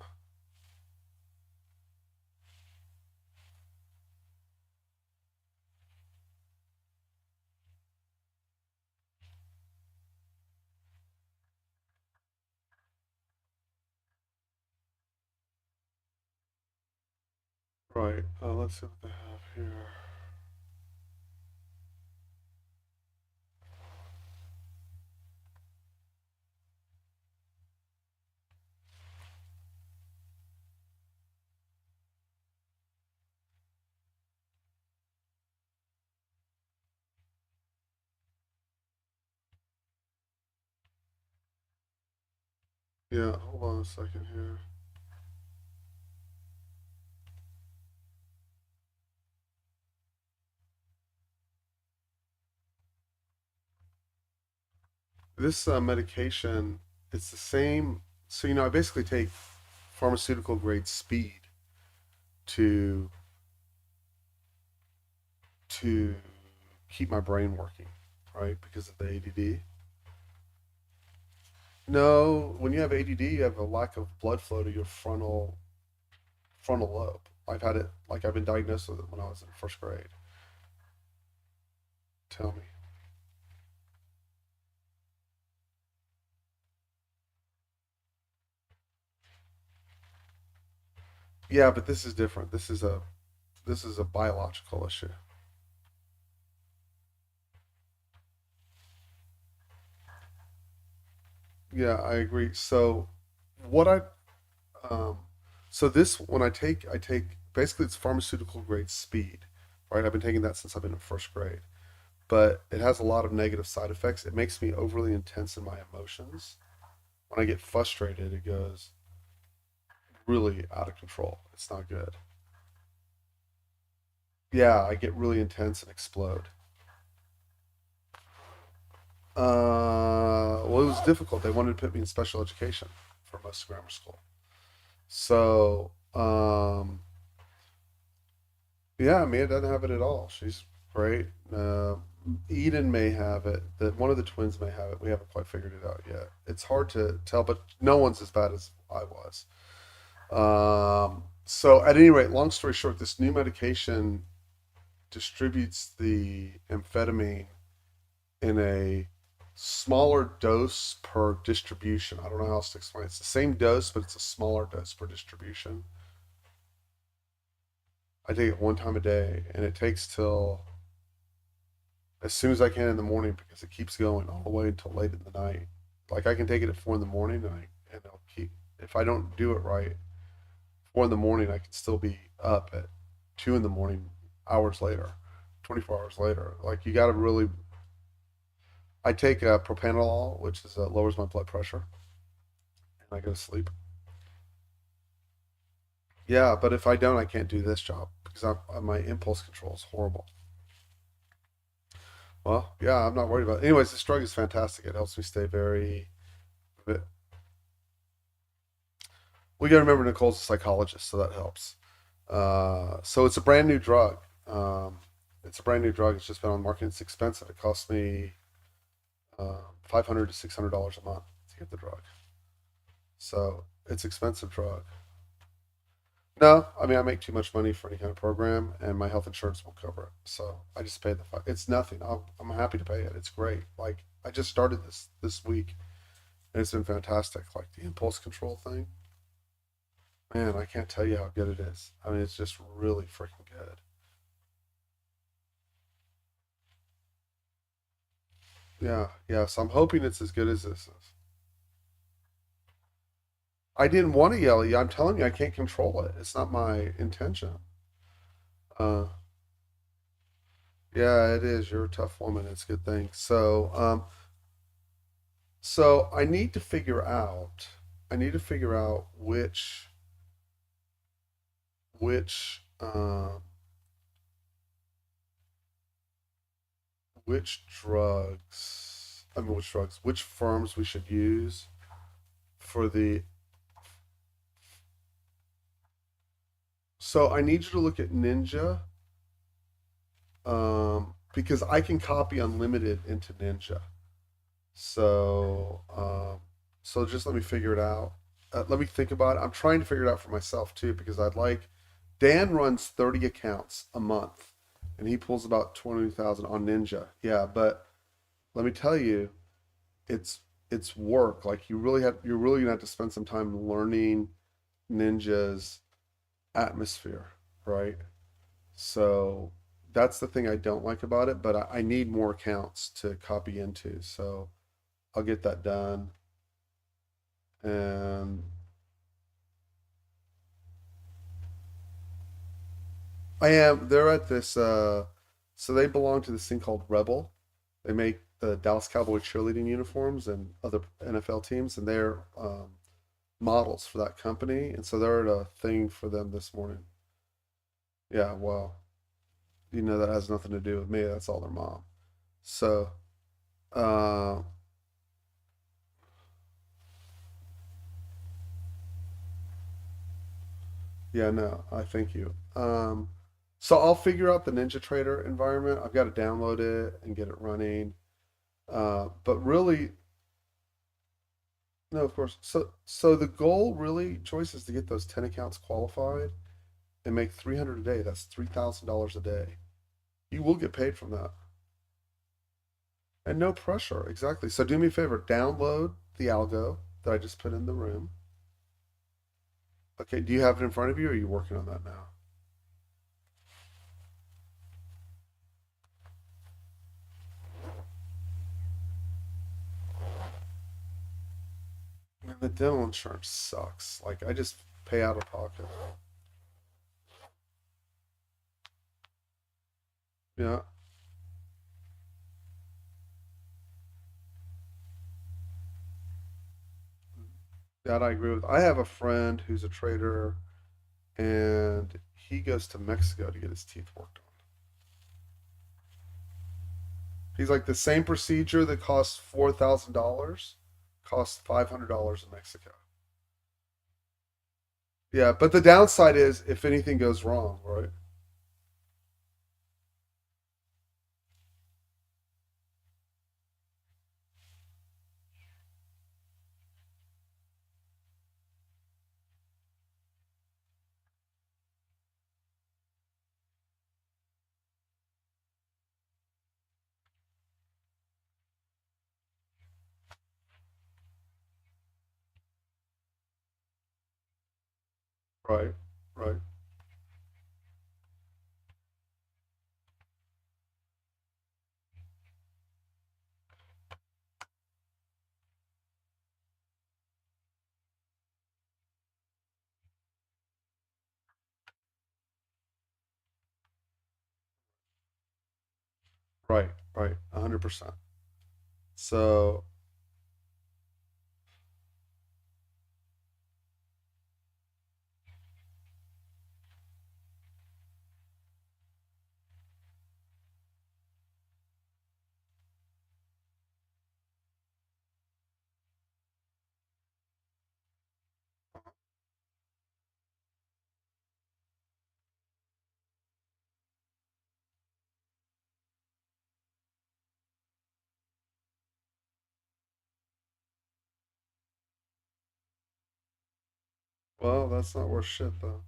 Right. Let's see what they have here. Yeah, hold on a second here. This medication, it's the same. So, I basically take pharmaceutical grade speed to to keep my brain working, right? Because of the ADD. No, when you have ADD, you have a lack of blood flow to your frontal lobe. I've had it, like I've been diagnosed with it when I was in first grade. Tell me. Yeah, but this is different. This is a biological issue. Yeah, I agree. So what I um so this when I take basically it's pharmaceutical grade speed, right? I've been taking that since I've been in first grade. But it has a lot of negative side effects. It makes me overly intense in my emotions. When I get frustrated, it goes really out of control. It's not good. Yeah, I get really intense and explode. Well, it was difficult. They wanted to put me in special education for most of grammar school. So, yeah, Mia doesn't have it at all. She's great. Eden may have it. That one of the twins may have it. We haven't quite figured it out yet. It's hard to tell, but no one's as bad as I was. So at any rate, long story short, this new medication distributes the amphetamine in a smaller dose per distribution. I don't know how else to explain. It's the same dose, but it's a smaller dose per distribution. I take it one time a day, and it takes till as soon as I can in the morning because it keeps going all the way until late in the night. Like I can take it at 4 in the morning, and I'll keep. If I don't do it right, 4 in the morning, I can still be up at 2 in the morning, hours later, 24 hours later. Like you got to really. I take propanolol, which is lowers my blood pressure, and I go to sleep. Yeah, but if I don't, I can't do this job because my impulse control is horrible. Well, yeah, I'm not worried about it. Anyways, this drug is fantastic. It helps me stay very. We got to remember Nicole's a psychologist, so that helps. So it's a brand new drug. It's a brand new drug. It's just been on the market. It's expensive. It costs me $500 to $600 a month to get the drug. So it's expensive drug. No, I mean I make too much money for any kind of program, and my health insurance won't cover it. So I just pay the. It's nothing. I'm happy to pay it. It's great. Like I just started this week, and it's been fantastic. Like the impulse control thing, man, I can't tell you how good it is. I mean, it's just really freaking good. Yeah, yeah. So I'm hoping it's as good as this is. I didn't want to yell at you. I'm telling you, I can't control it. It's not my intention. Uh, yeah, it is. You're a tough woman. It's a good thing. So I need to figure out. I need to figure out which which drugs. I mean, which drugs? Which firms we should use for the. So I need you to look at Ninja, because I can copy unlimited into Ninja. So, so just let me figure it out. Let me think about it. I'm trying to figure it out for myself too because I'd like. Dan runs 30 accounts a month, and he pulls about 20,000 on Ninja. Yeah, but let me tell you, it's it's work. Like you're really gonna have to spend some time learning Ninja's atmosphere. right? So that's the thing I don't like about it, but I need more accounts to copy into. So I'll get that done. And they're at this, so they belong to this thing called Rebel. They make the Dallas Cowboy cheerleading uniforms and other NFL teams, and they're models for that company. And so they're at a thing for them this morning. Yeah, well, that has nothing to do with me. That's all their mom. So, uh, yeah, no, I thank you. So I'll figure out the Ninja Trader environment. I've got to download it and get it running. But really, no, of course. So the goal really, choice is to get those 10 accounts qualified and make 300 a day. That's $3,000 a day. You will get paid from that. And no pressure. Exactly. So do me a favor, download the algo that I just put in the room. Okay, do you have it in front of you or are you working on that now? Man, the dental insurance sucks. Like I just pay out of pocket. Yeah, that I agree with. I have a friend who's a trader and he goes to Mexico to get his teeth worked on. He's like the same procedure that costs $4,000 costs $500 in Mexico. Yeah, but the downside is if anything goes wrong, right? Right, right, right, 100%. So, well, that's not worth shit though.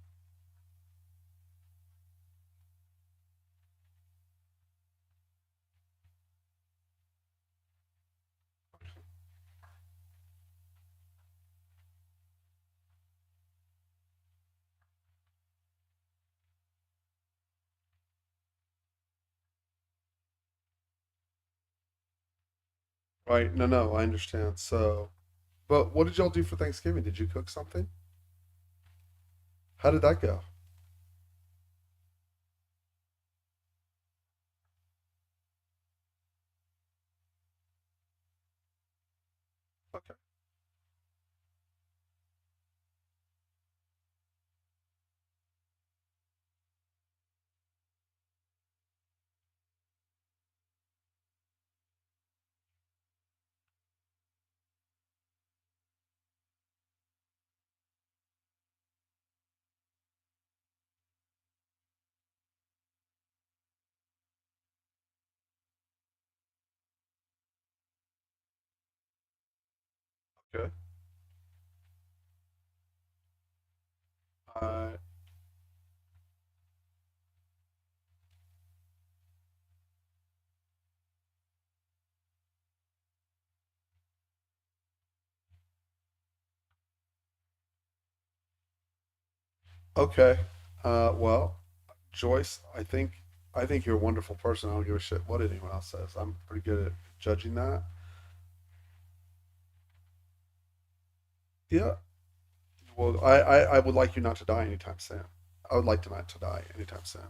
Right, no, no, I understand. So, but what did y'all do for Thanksgiving? Did you cook something? How did that go? Okay, okay. Uh, okay. Well. Joyce, I think you're a wonderful person. I don't give a shit what anyone else says. I'm pretty good at judging that. Yeah. Well, I would like you not to die anytime soon. I would like to not to die anytime soon.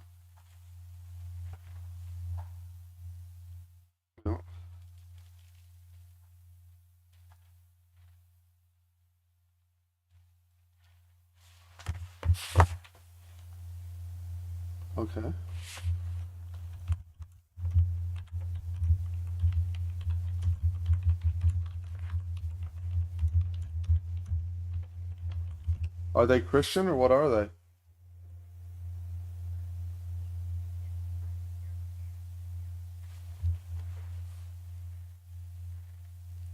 You know? Okay. Are they Christian or what are they?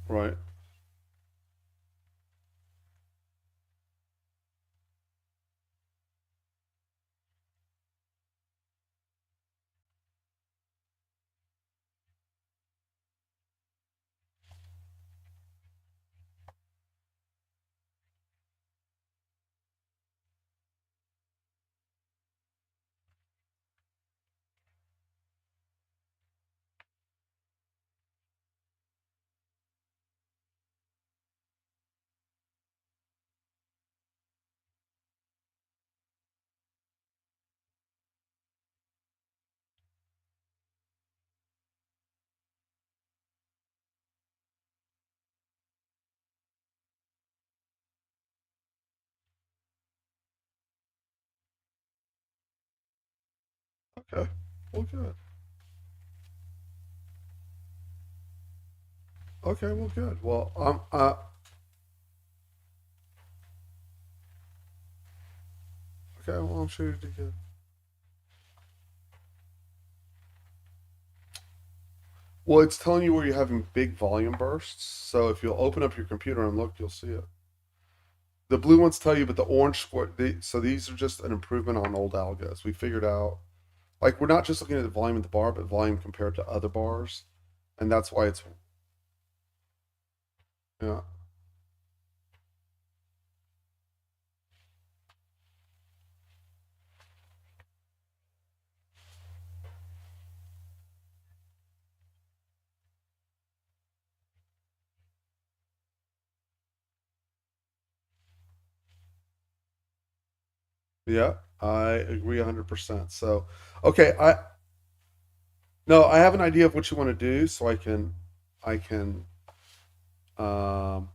Right. Okay. Well, good. Okay. Well, good. Well, okay. Well, I'm sure you did good. Well, it's telling you where you're having big volume bursts. So if you'll open up your computer and look, you'll see it. The blue ones tell you, but the orange square. So these are just an improvement on old algos. We figured out, like, we're not just looking at the volume of the bar, but volume compared to other bars, and that's why it's yeah, yeah. I agree 100%. So, okay, I no, I have an idea of what you want to do, so I can, um,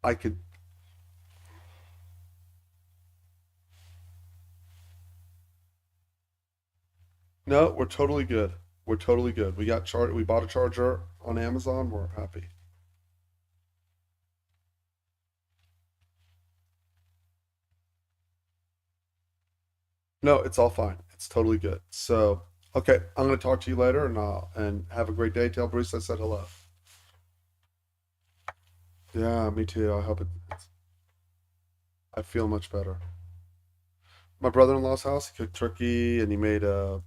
I could. No, we're totally good. We're totally good. We got chart. We bought a charger on Amazon. We're happy. No, it's all fine. It's totally good. So, okay, I'm gonna talk to you later, and have a great day. Tell Bruce I said hello. Yeah, me too. I hope I feel much better. My brother-in-law's house, he cooked turkey and he made a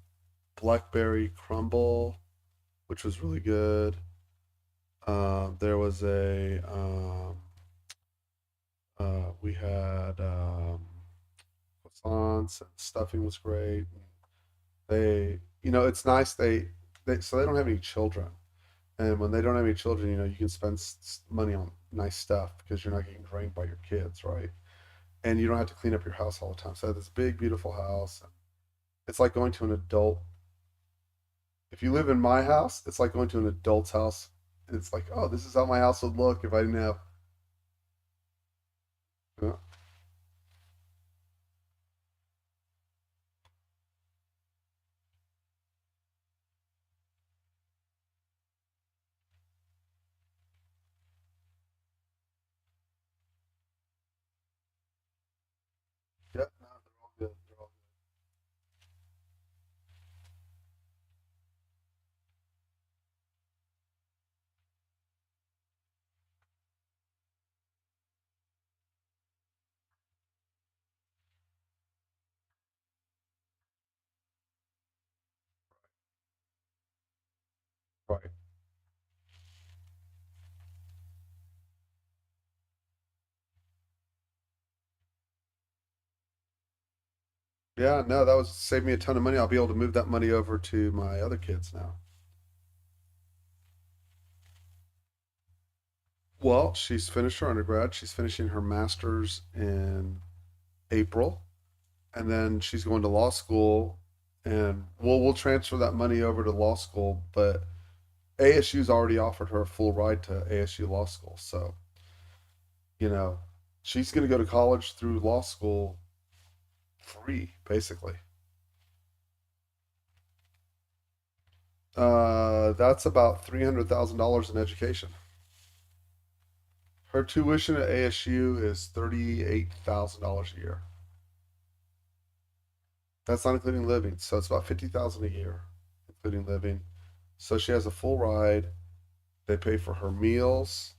blackberry crumble, which was really good. There was we had croissants and stuffing was great. It's nice. So they don't have any children. And when they don't have any children, you can spend money on nice stuff because you're not getting drained by your kids, right? And you don't have to clean up your house all the time. So I have this big, beautiful house. It's like going to an adult. If you live in my house, it's like going to an adult's house. And it's like, oh, this is how my house would look if I didn't have. Yeah, yeah, no, they're all good. They're all right. Yeah, no, that was saved me a ton of money. I'll be able to move that money over to my other kids now. Well, she's finished her undergrad. She's finishing her master's in April, and then she's going to law school. And we'll transfer that money over to law school, but ASU's already offered her a full ride to ASU Law School. So, you know, she's going to go to college through law school free, basically. That's about $300,000 in education. Her tuition at ASU is $38,000 a year. That's not including living, so it's about 50,000 a year, including living. So she has a full ride. They pay for her meals.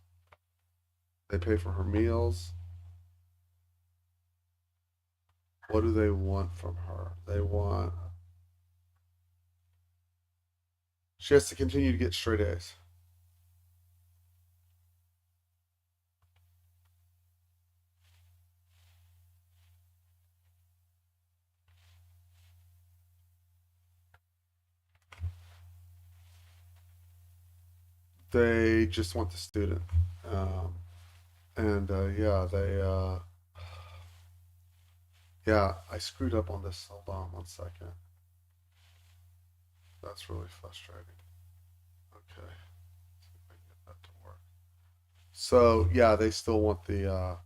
They pay for her meals. What do they want from her? They want. She has to continue to get straight A's. They just want the student. Um, and yeah, yeah, I screwed up on this. Hold on 1 second. That's really frustrating. Okay, see if I can get that to work. So yeah, they still want the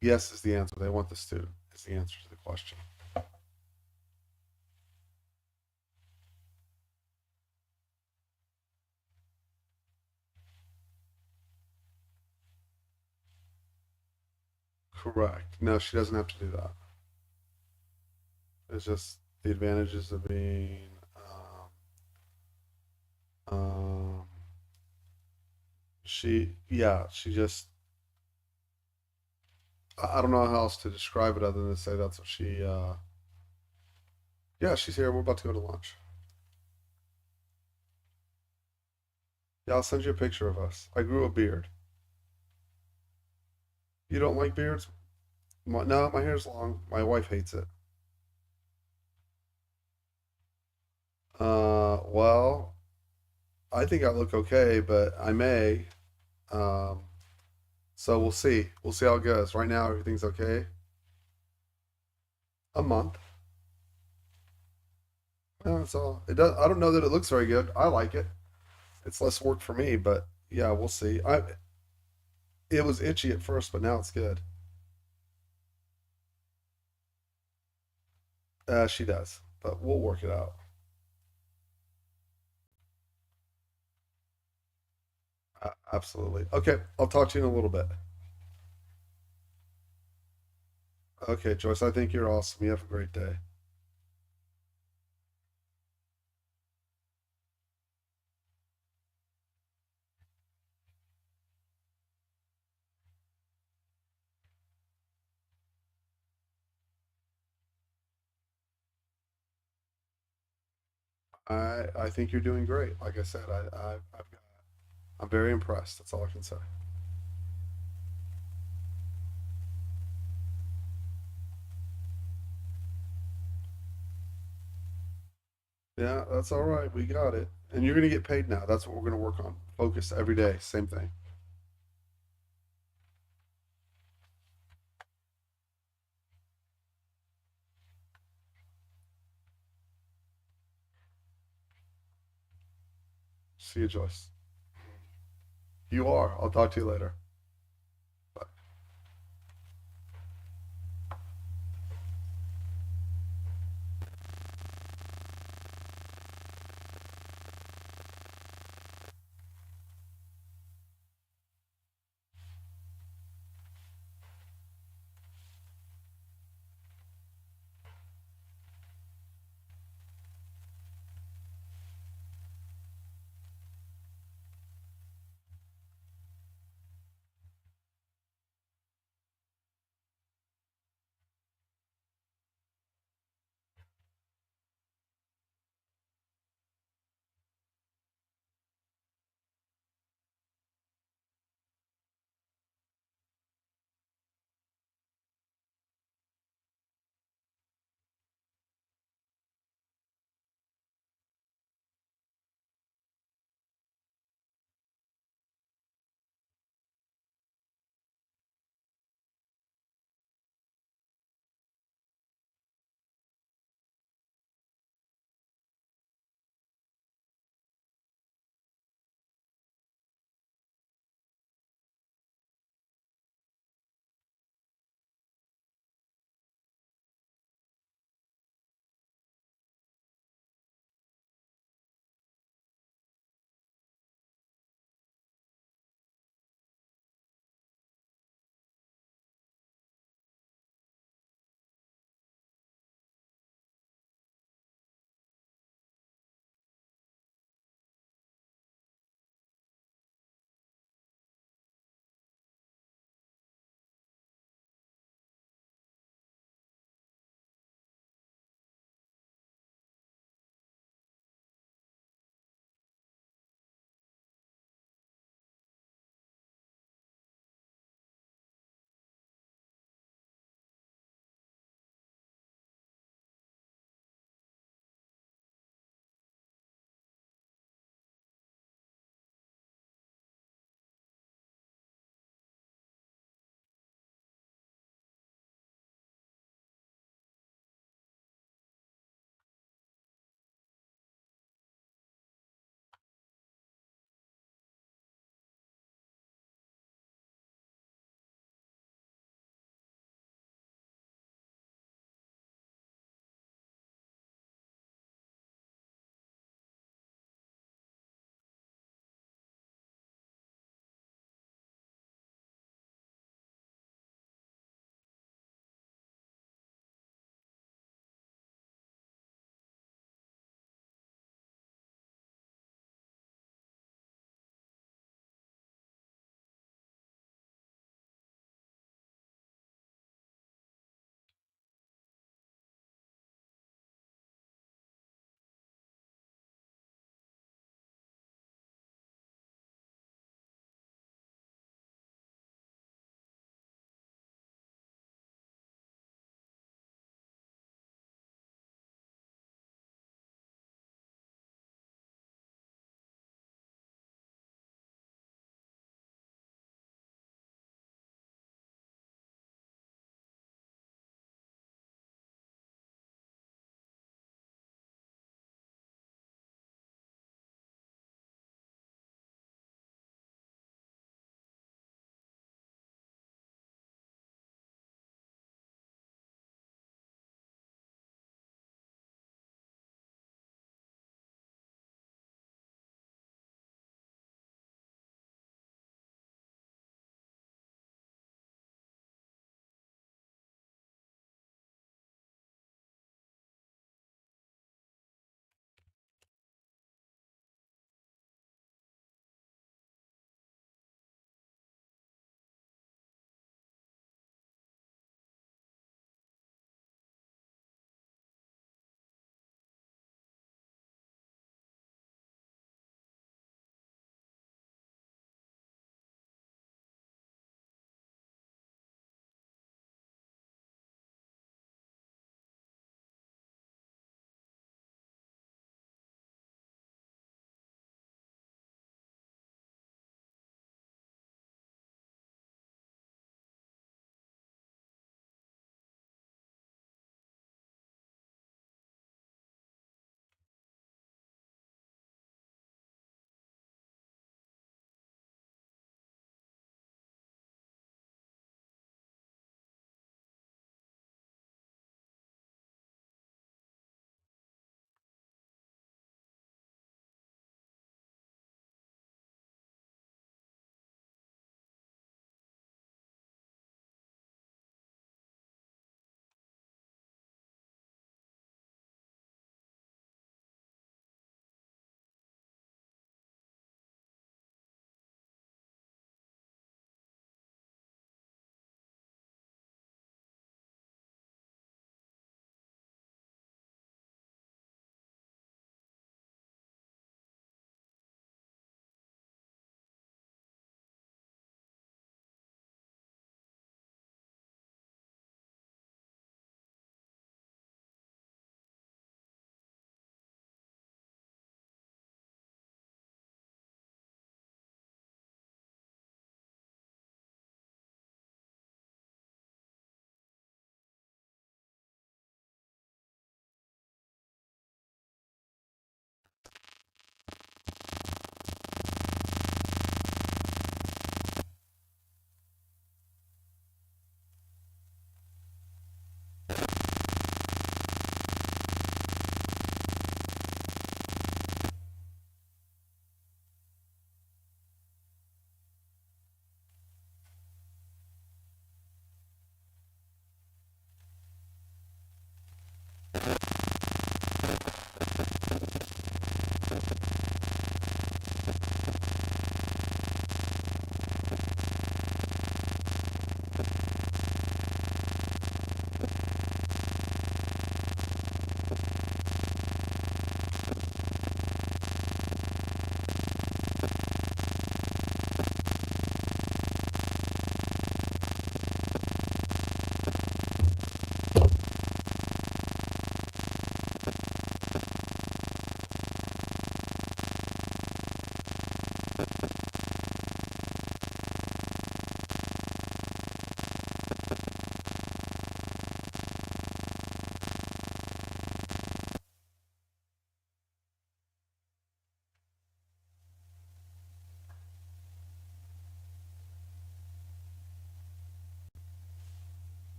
yes is the answer. They want the student is the answer to the question. Correct. No, she doesn't have to do that. It's just the advantages of being um, she just I don't know how else to describe it other than to say that's what she yeah, she's here. We're about to go to lunch. Yeah, I'll send you a picture of us. I grew a beard. You don't like beards? No, my hair's long. My wife hates it. Well, I think I look okay, but I may. Um, so we'll see. We'll see how it goes. Right now, everything's okay. A month. Yeah, that's all. It does. I don't know that it looks very good. I like it. It's less work for me, but yeah, we'll see. It was itchy at first, but now it's good. She does, but we'll work it out. Absolutely. Okay, I'll talk to you in a little bit. Okay, Joyce, I think you're awesome. You have a great day. I think you're doing great. Like I said, I'm very impressed. That's all I can say. Yeah, that's all right. We got it. And you're gonna get paid now. That's what we're gonna work on. Focus every day. Same thing. See you, Joyce. You are. I'll talk to you later. Bye.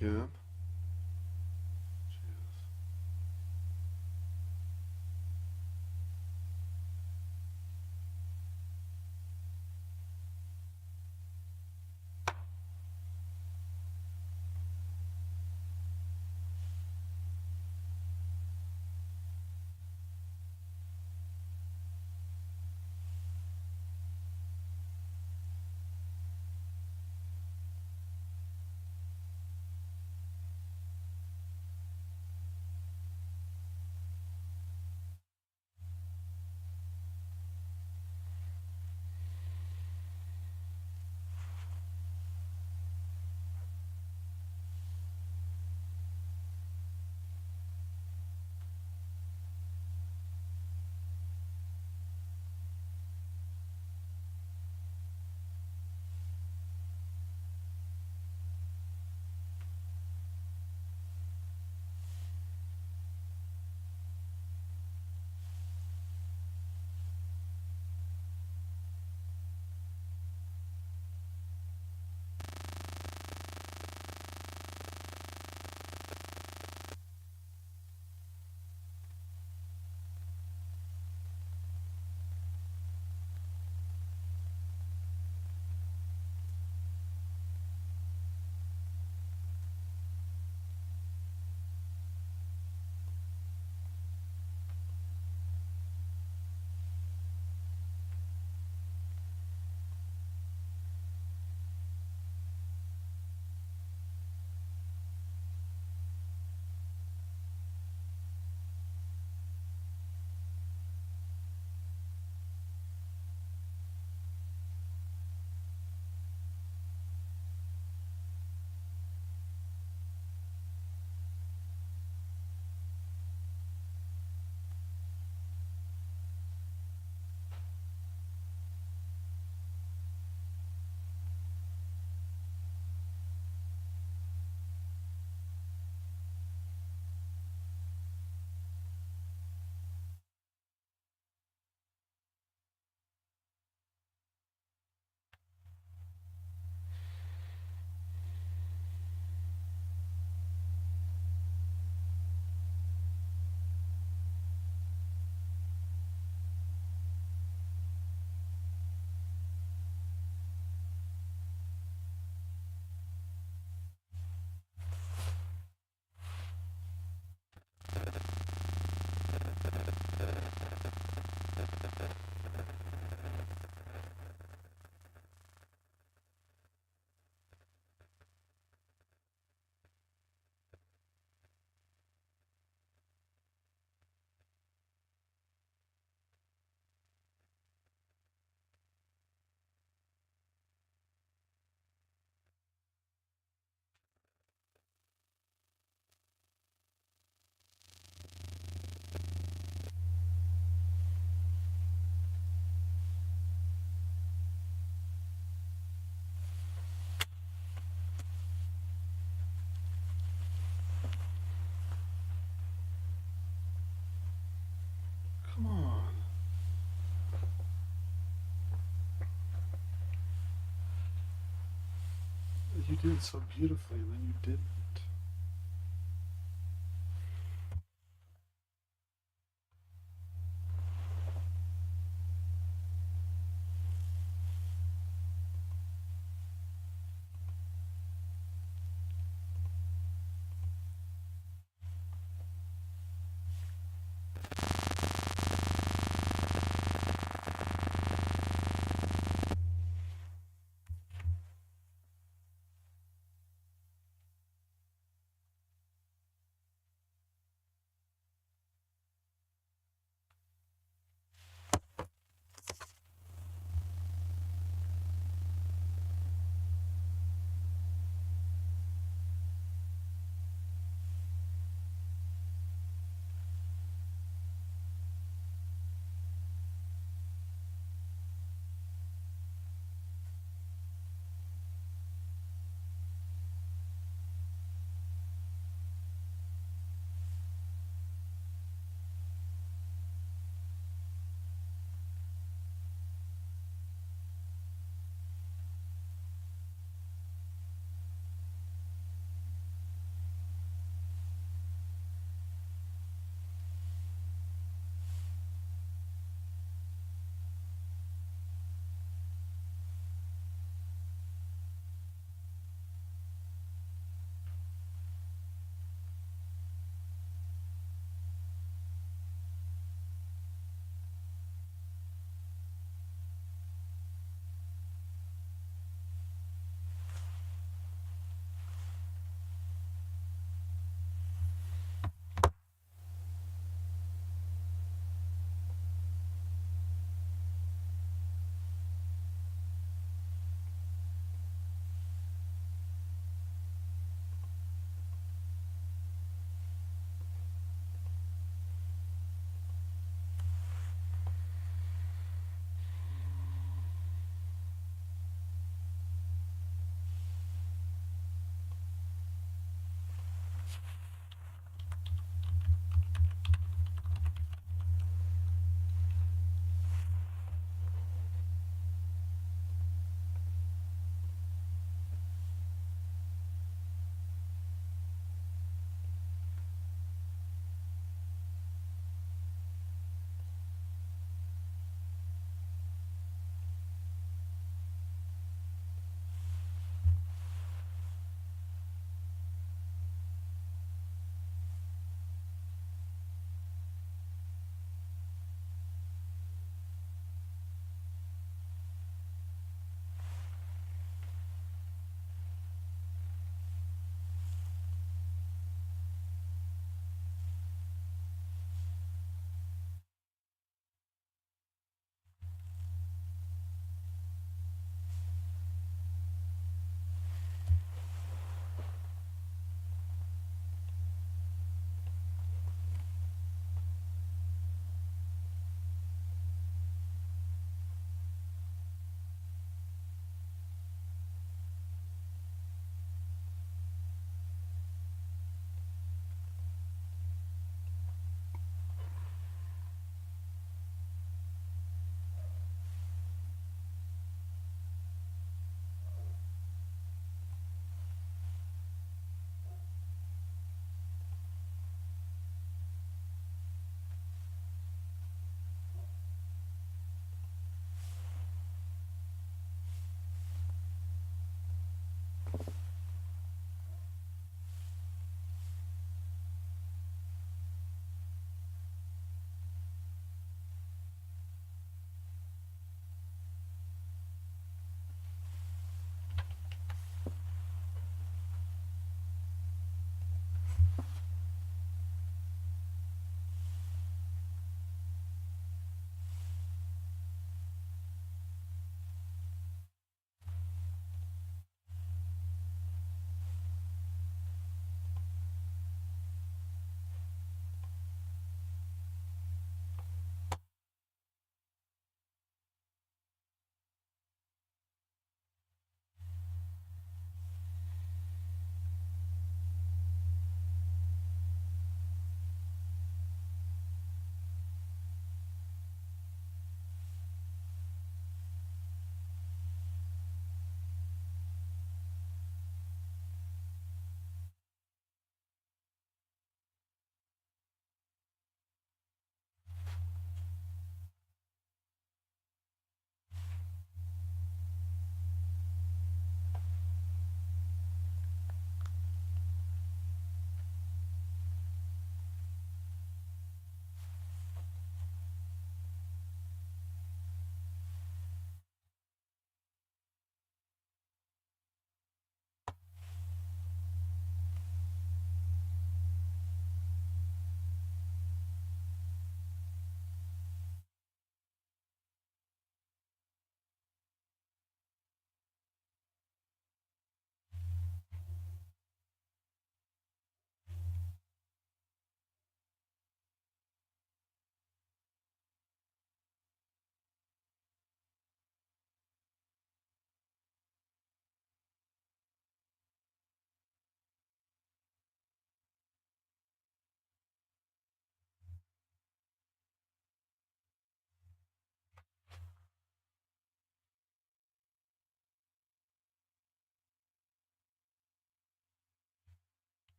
again. Come on. You did it so beautifully, and then you didn't.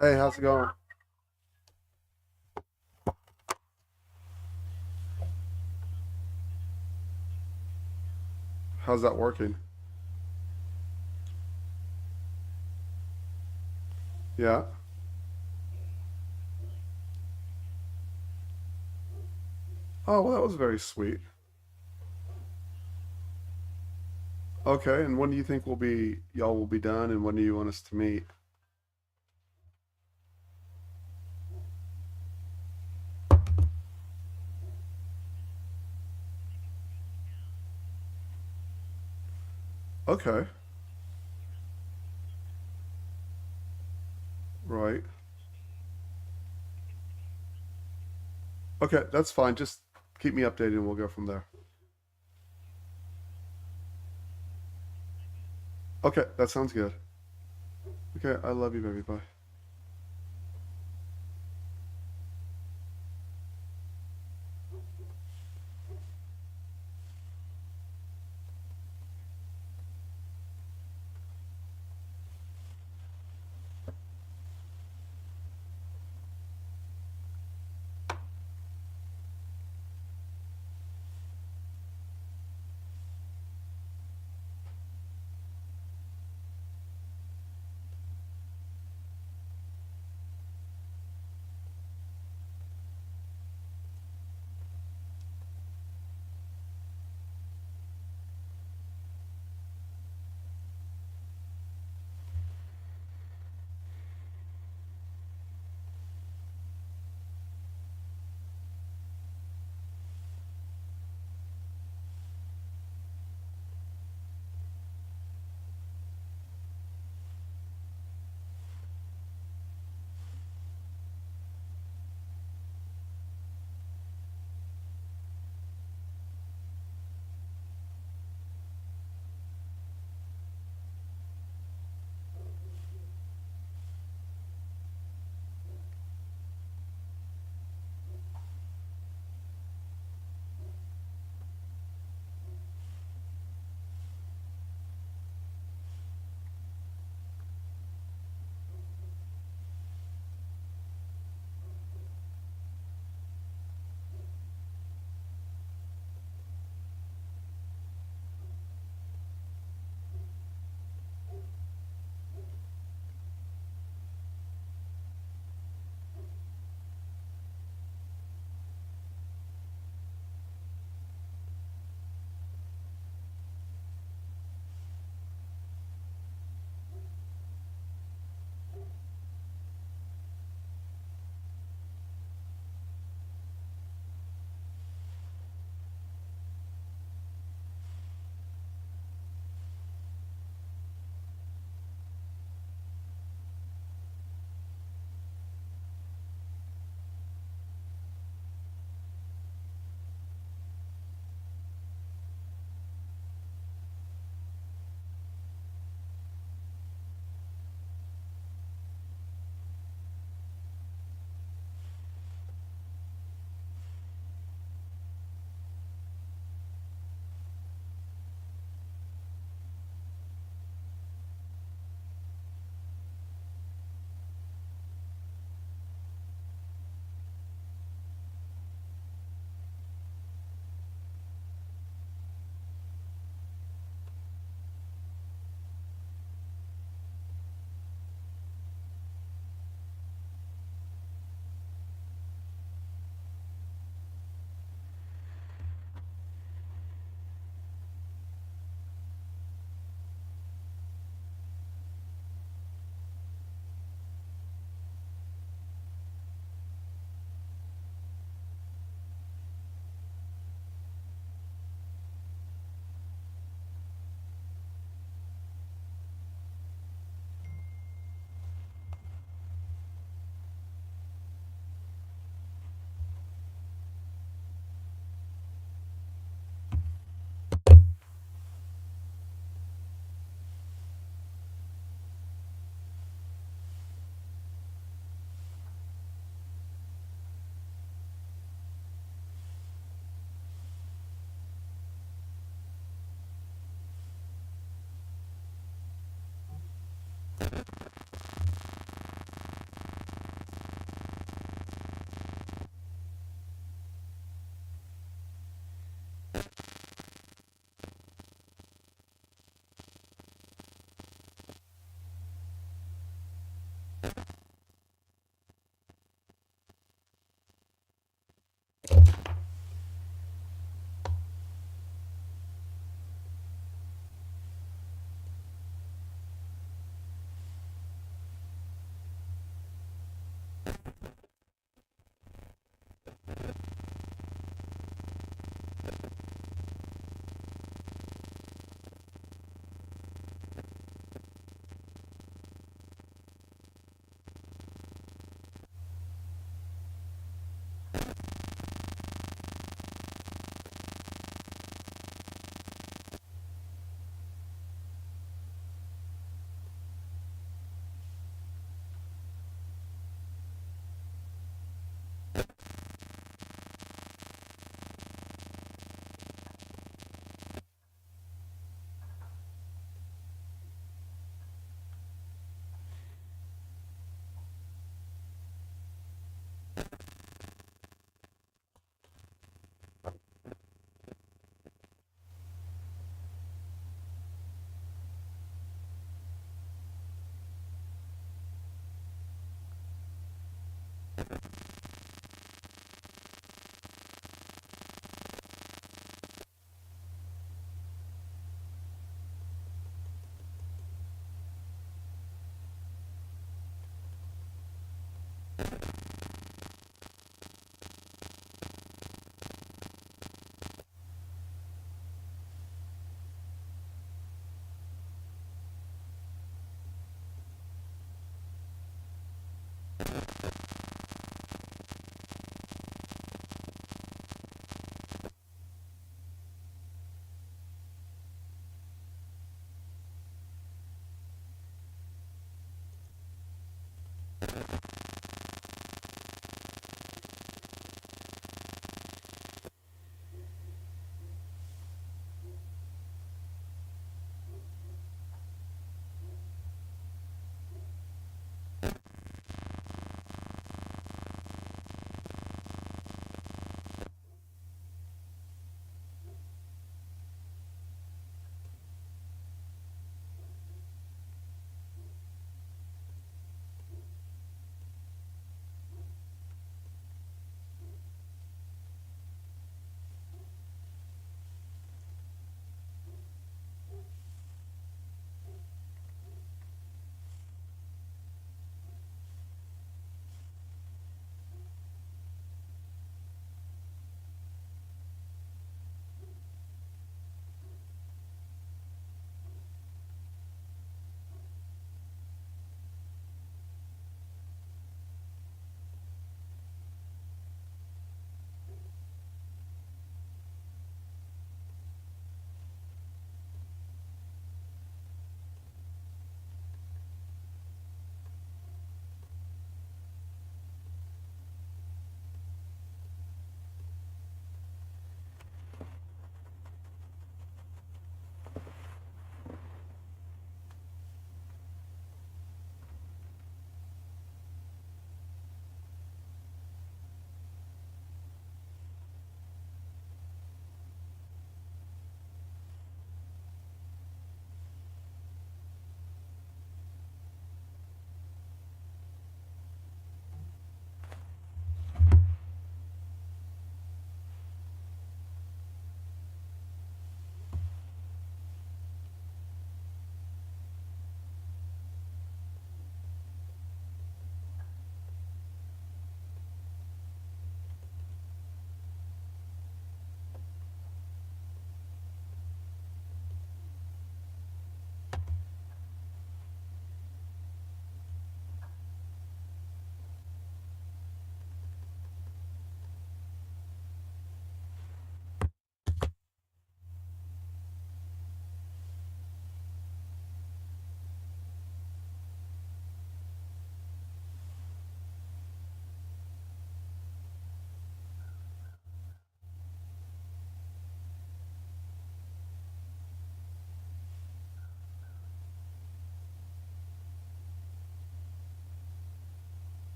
Hey, how's it going? How's that working? Yeah. Oh, well, that was very sweet. Okay, and when do you think y'all will be done, and when do you want us to meet? Okay, right. Okay, that's fine. Just keep me updated and we'll go from there. Okay, that sounds good. Okay, I love you, baby. Bye.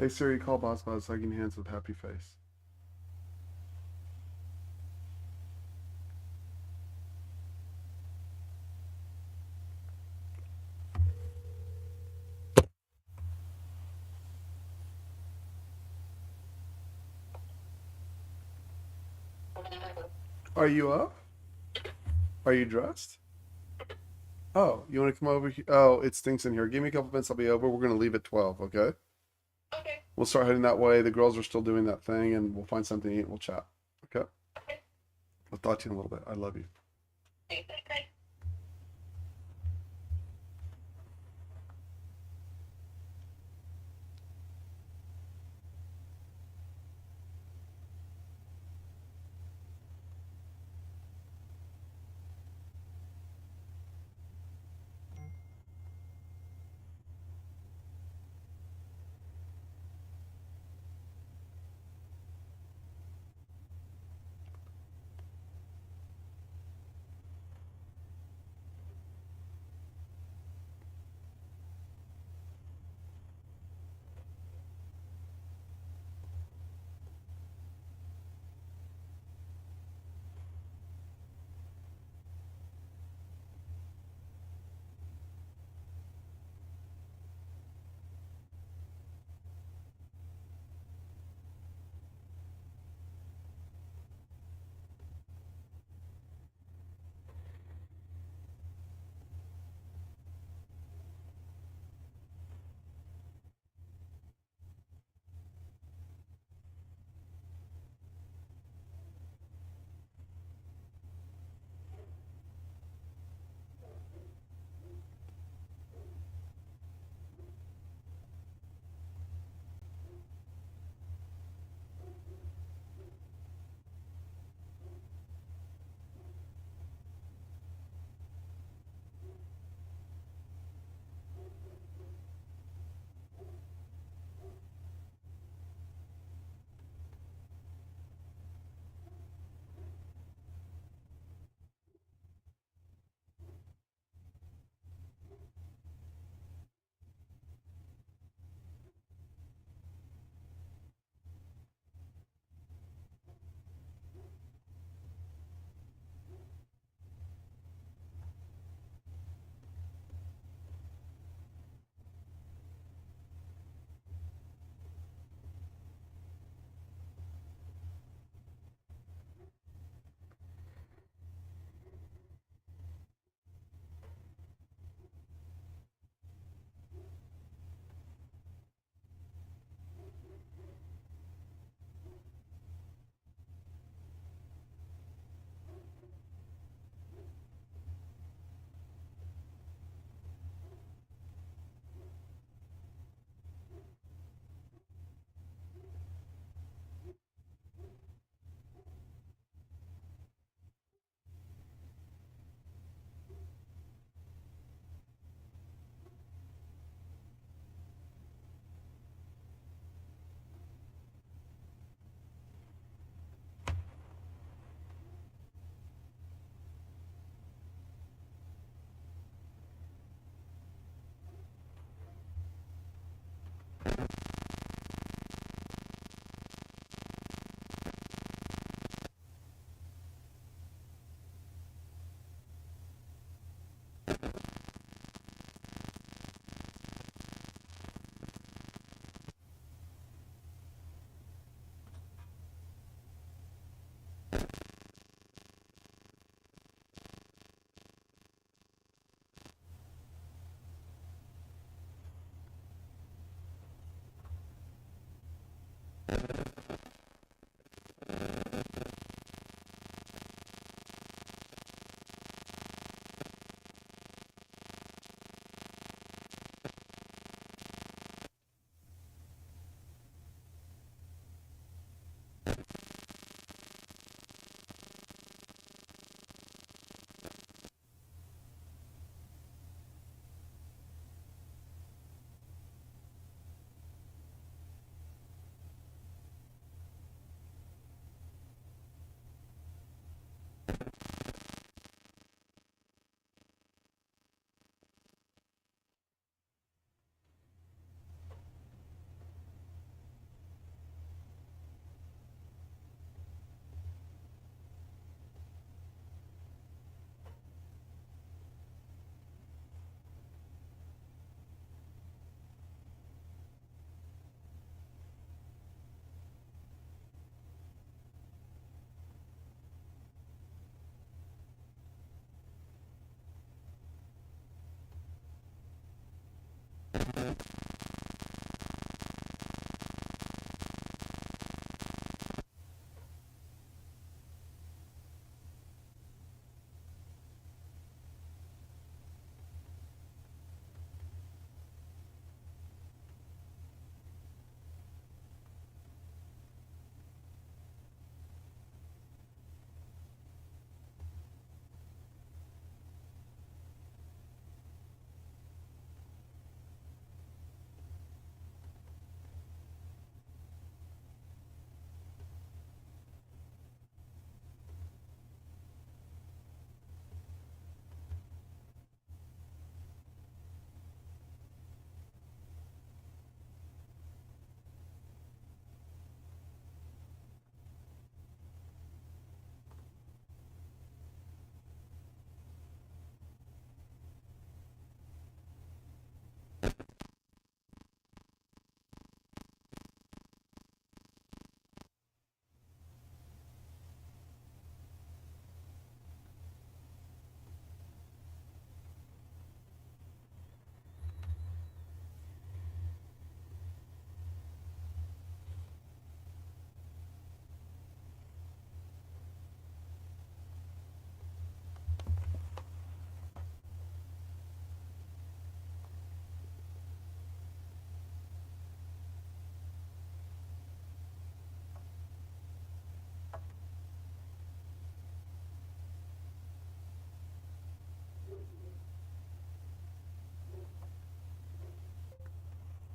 Hey Siri, call Boss Buzz hugging hands with happy face. Are you up? Are you dressed? Oh, you want to come over here? Oh, it stinks in here. Give me a couple minutes. I'll be over. We're going to leave at 12, okay? Okay. We'll start heading that way. The girls are still doing that thing, and we'll find something to eat and we'll chat. Okay? I'll talk to you in a little bit. I love you. Okay.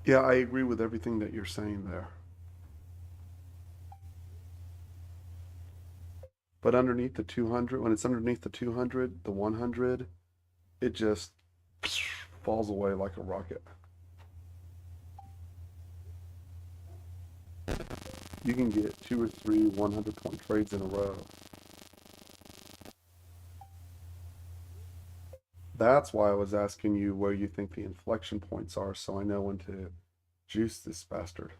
Yeah, I agree with everything that you're saying there. But underneath the 200, when it's underneath the 200, the 100, it just falls away like a rocket. You can get 2 or 3 100-point trades in a row. That's why I was asking you where you think the inflection points are, so I know when to juice this bastard.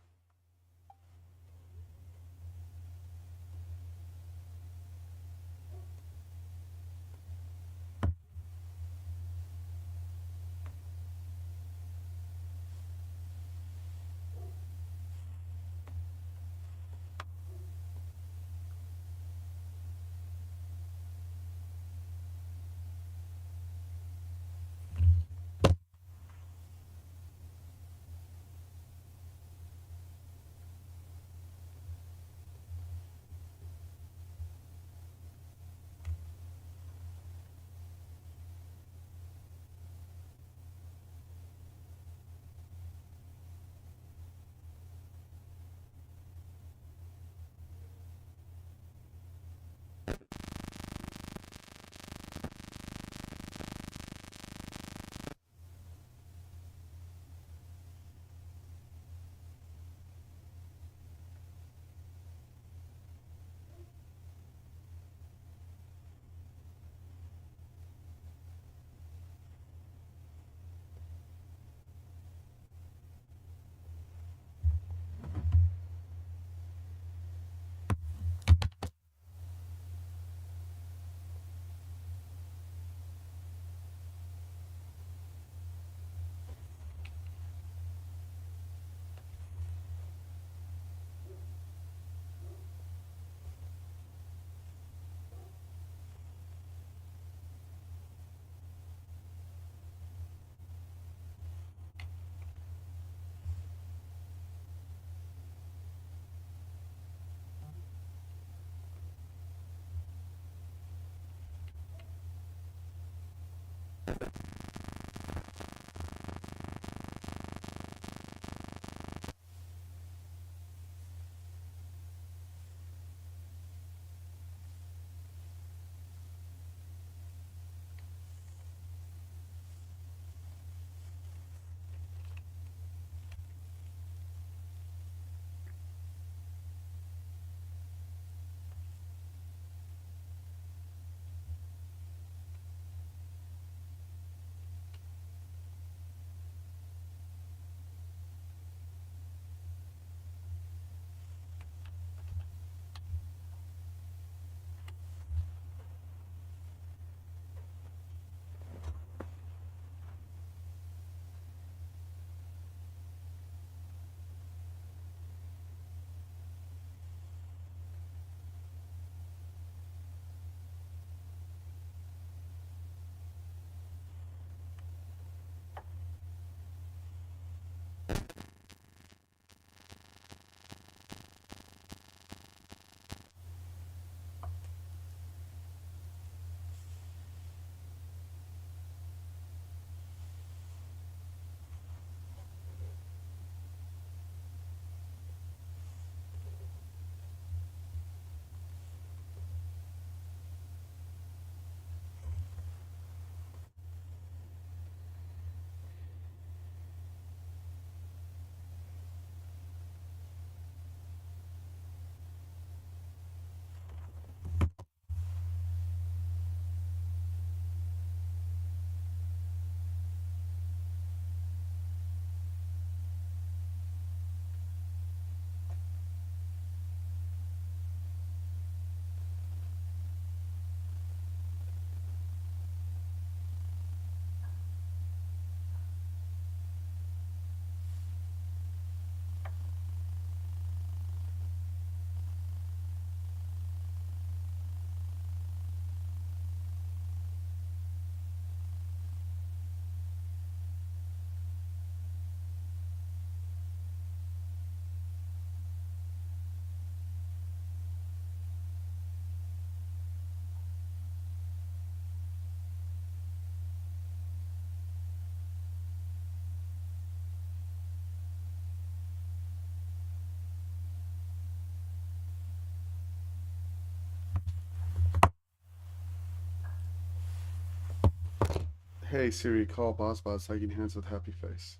Hey Siri, call BossBoss hugging hands with happy face.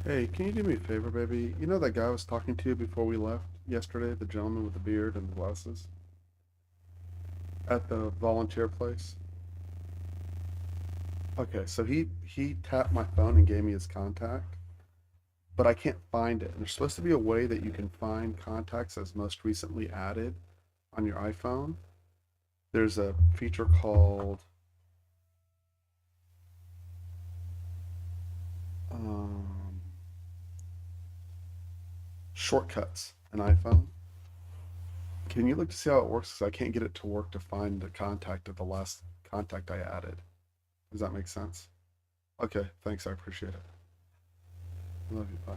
Hey, can you do me a favor, baby? You know that guy I was talking to before we left yesterday, the gentleman with the beard and the glasses? At the volunteer place? Okay, so he tapped my phone and gave me his contact, but I can't find it. And there's supposed to be a way that you can find contacts as most recently added on your iPhone. There's a feature called um, shortcuts in iPhone. Can you look to see how it works? Because I can't get it to work to find the contact of the last contact I added. Does that make sense? Okay, thanks. I appreciate it. I love you. Bye.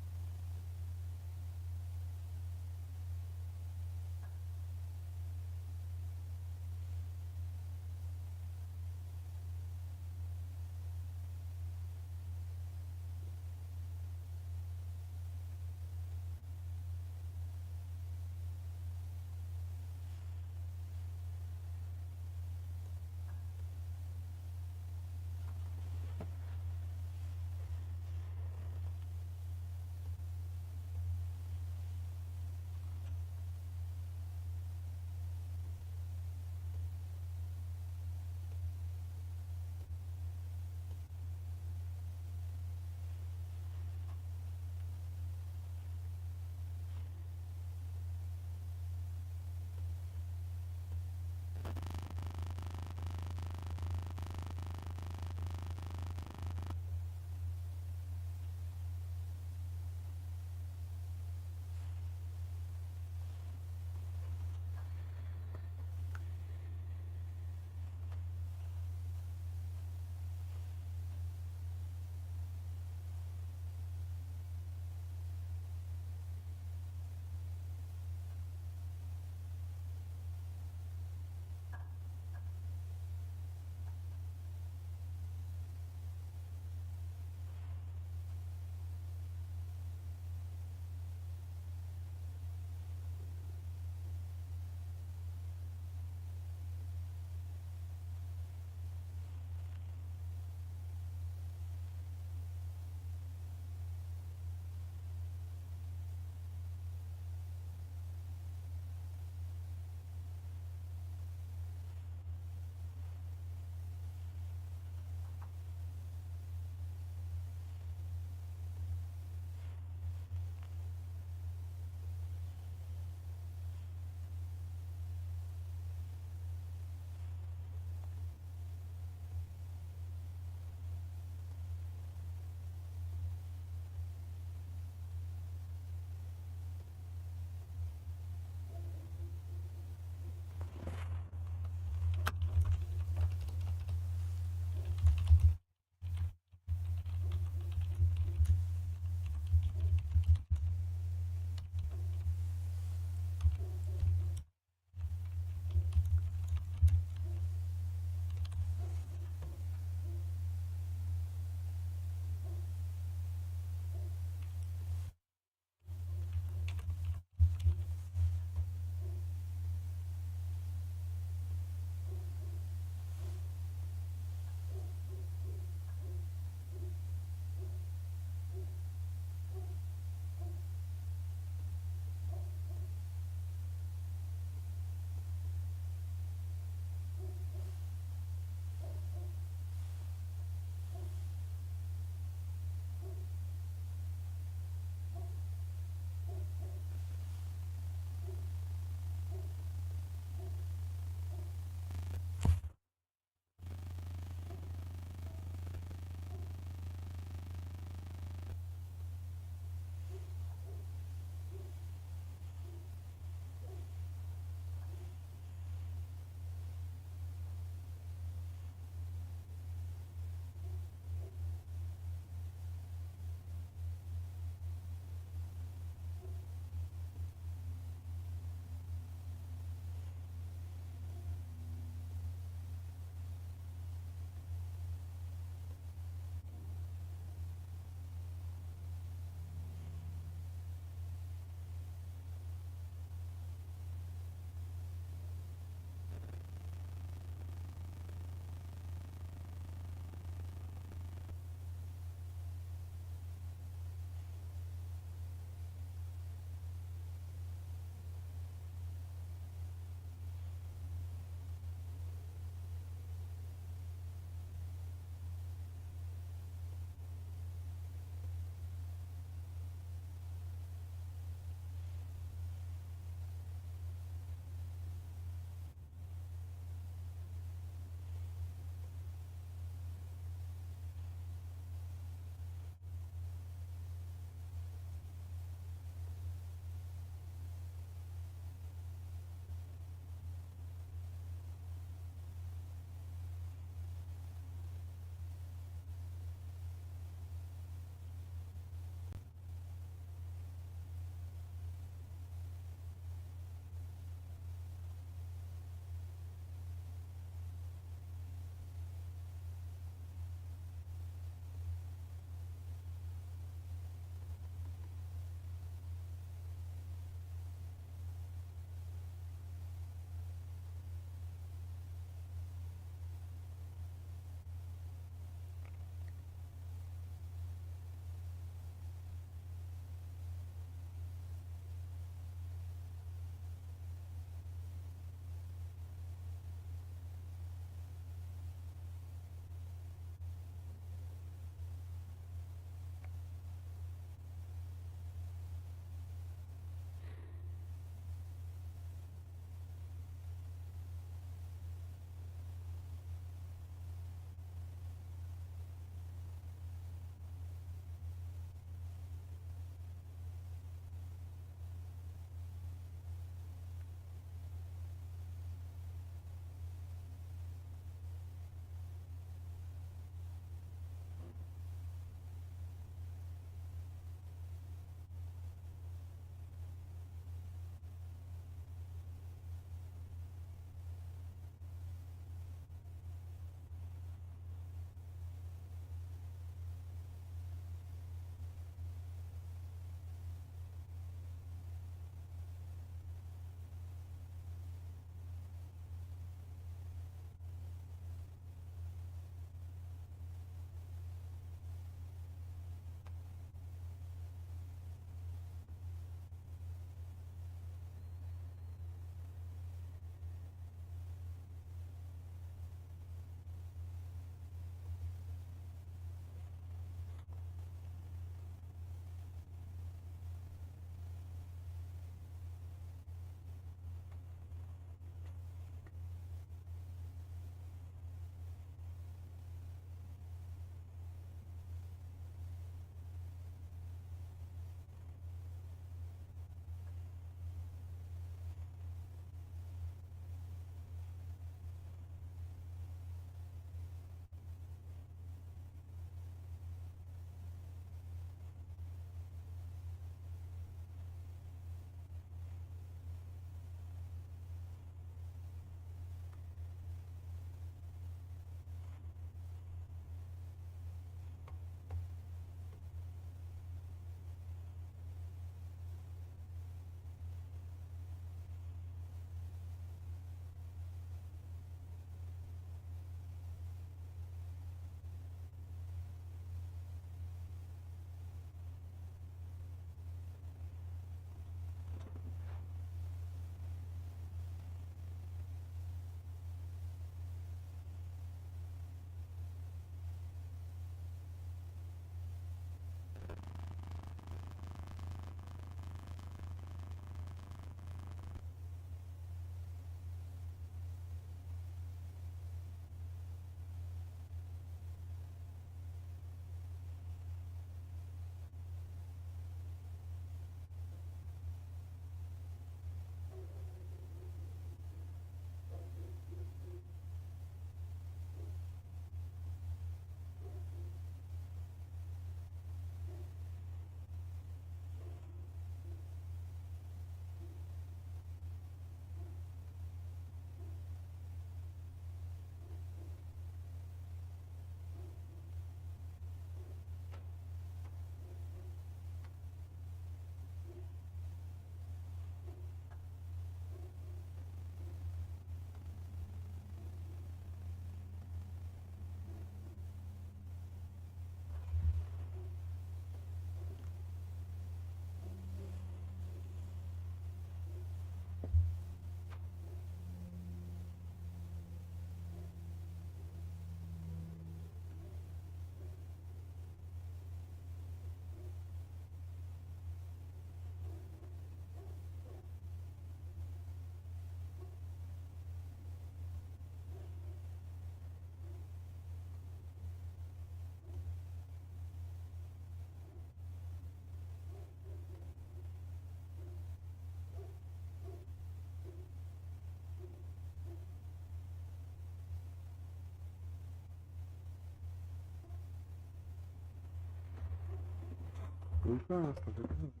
Move fast. Look at this.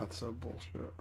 That's so bullshit.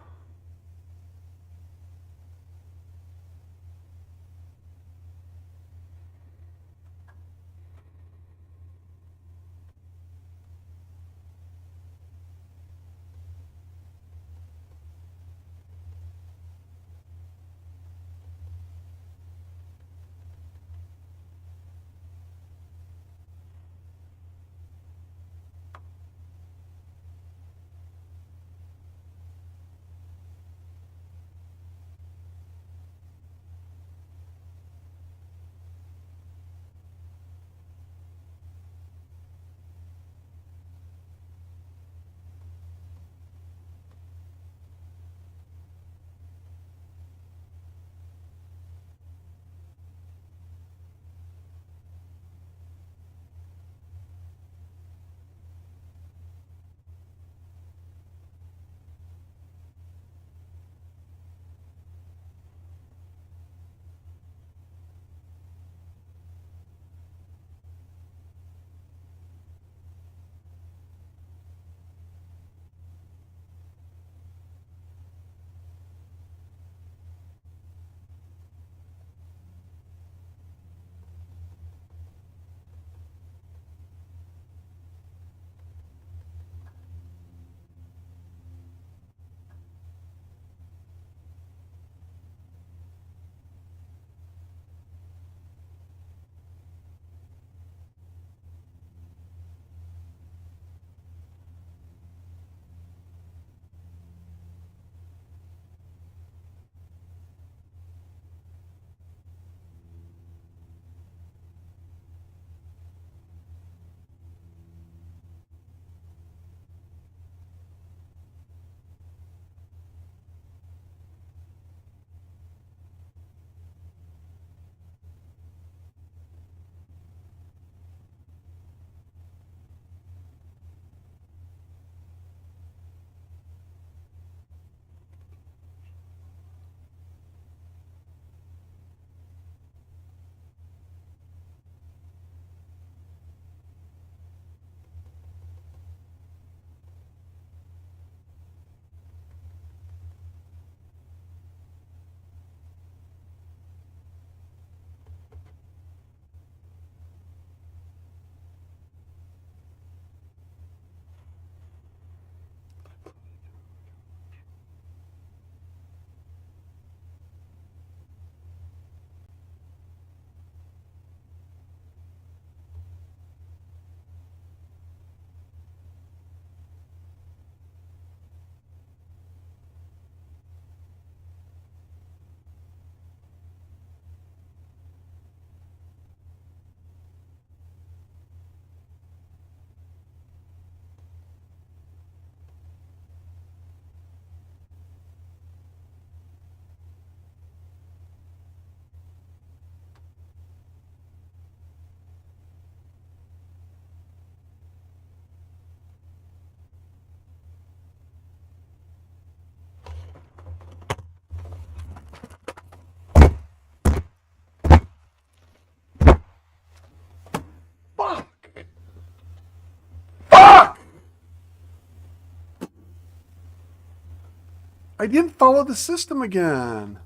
I didn't follow the system again.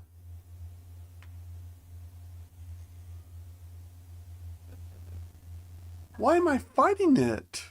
Why am I fighting it?